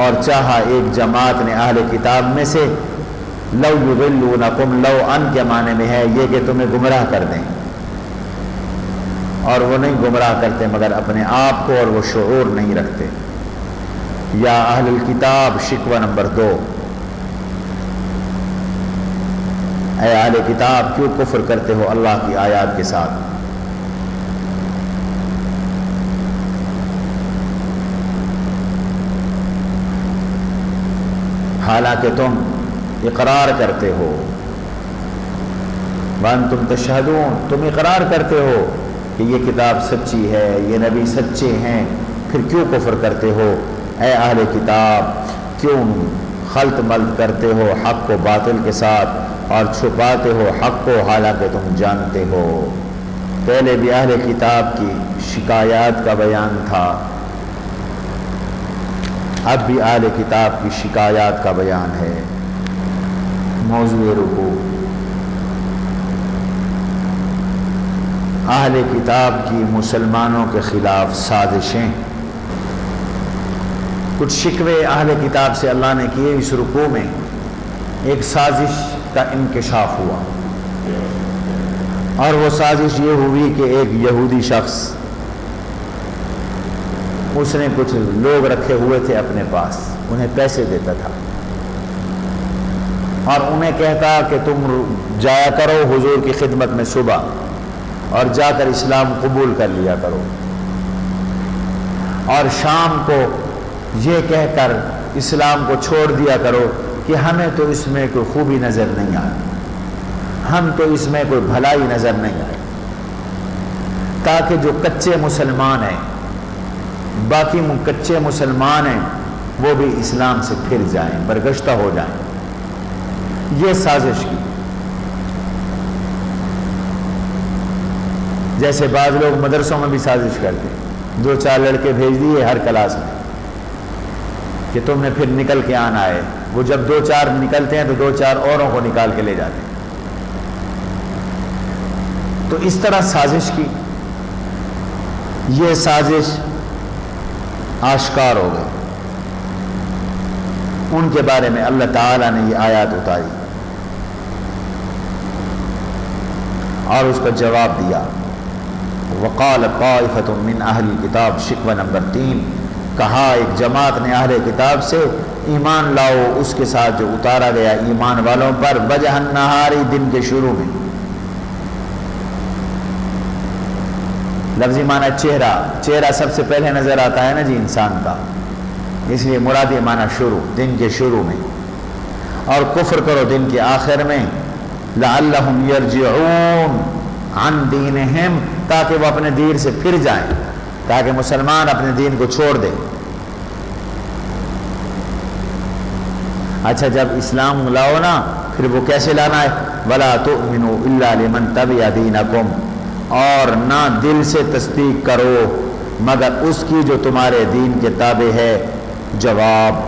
اور چاہا ایک جماعت نے اہل کتاب میں سے، لو یضلونکم، لو ان کے معنی میں ہے یہ کہ تمہیں گمراہ کر دیں، اور وہ نہیں گمراہ کرتے مگر اپنے آپ کو، اور وہ شعور نہیں رکھتے۔ یا اہل الکتاب، شکوہ نمبر 2، اے اہل کتاب کیوں کفر کرتے ہو اللہ کی آیات کے ساتھ؟ حالانکہ تم اقرار کرتے ہو، وانتم تشہدون، تم اقرار کرتے ہو کہ یہ کتاب سچی ہے، یہ نبی سچے ہیں، پھر کیوں کفر کرتے ہو؟ اے اہل کتاب کیوں خلط ملط کرتے ہو حق کو باطل کے ساتھ، اور چھپاتے ہو حق کو حالانکہ تم جانتے ہو۔ پہلے بھی اہل کتاب کی شکایات کا بیان تھا، اب بھی اہل کتاب کی شکایات کا بیان ہے۔ موضوع رکوع، اہل کتاب کی مسلمانوں کے خلاف سازشیں، کچھ شکوے اہل کتاب سے اللہ نے کیے۔ اس رکوع میں ایک سازش کا انکشاف ہوا، اور وہ سازش یہ ہوئی کہ ایک یہودی شخص، اس نے کچھ لوگ رکھے ہوئے تھے اپنے پاس، انہیں پیسے دیتا تھا، اور انہیں کہتا کہ تم جایا کرو حضور کی خدمت میں صبح اور جا کر اسلام قبول کر لیا کرو، اور شام کو یہ کہہ کر اسلام کو چھوڑ دیا کرو کہ ہمیں تو اس میں کوئی خوبی نظر نہیں آئی، ہم تو اس میں کوئی بھلائی نظر نہیں آئی، تاکہ جو کچے مسلمان ہیں، باقی کچے مسلمان ہیں، وہ بھی اسلام سے پھر جائیں، برگشتہ ہو جائیں۔ یہ سازش کی۔ جیسے بعض لوگ مدرسوں میں بھی سازش کرتے ہیں، 2-4 لڑکے بھیج دیے ہر کلاس میں کہ تم نے پھر نکل کے آنا ہے، وہ جب 2-4 نکلتے ہیں تو 2-4 اوروں کو نکال کے لے جاتے ہیں۔ تو اس طرح سازش کی، یہ سازش آشکار ہو گئی۔ ان کے بارے میں اللہ تعالیٰ نے یہ آیات اتاری اور اس کا جواب دیا۔ وقال طائفۃ من اہل الکتاب، شکوہ نمبر 3، کہا ایک جماعت نے اہل کتاب سے، ایمان لاؤ اس کے ساتھ جو اتارا گیا ایمان والوں پر، وجہ النہاری، دن کے شروع میں۔ لفظی معنی چہرہ، چہرہ سب سے پہلے نظر آتا ہے نا جی انسان کا، اس لیے مراد معنی شروع، دن کے شروع میں، اور کفر کرو دن کے آخر میں، لعلہم یرجعون عن دینہم، تاکہ وہ اپنے دین سے پھر جائیں، تاکہ مسلمان اپنے دین کو چھوڑ دے۔ اچھا جب اسلام لاؤ نا، پھر وہ کیسے لانا ہے؟ وَلَا تُؤْمِنُوا إِلَّا لِمَنْ تَبِعَ دِينَكُمْ، اور نہ دل سے تصدیق کرو مگر اس کی جو تمہارے دین کے تابع ہے۔ جواب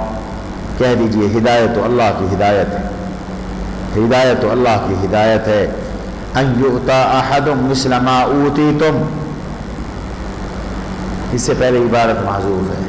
کہہ دیجئے ہدایت تو اللہ کی ہدایت ہے، ہدایت تو اللہ کی ہدایت ہے۔ ان یؤتی احد مثل ما اوتیتم، اس سے پہلے عبارت محذوف ہے۔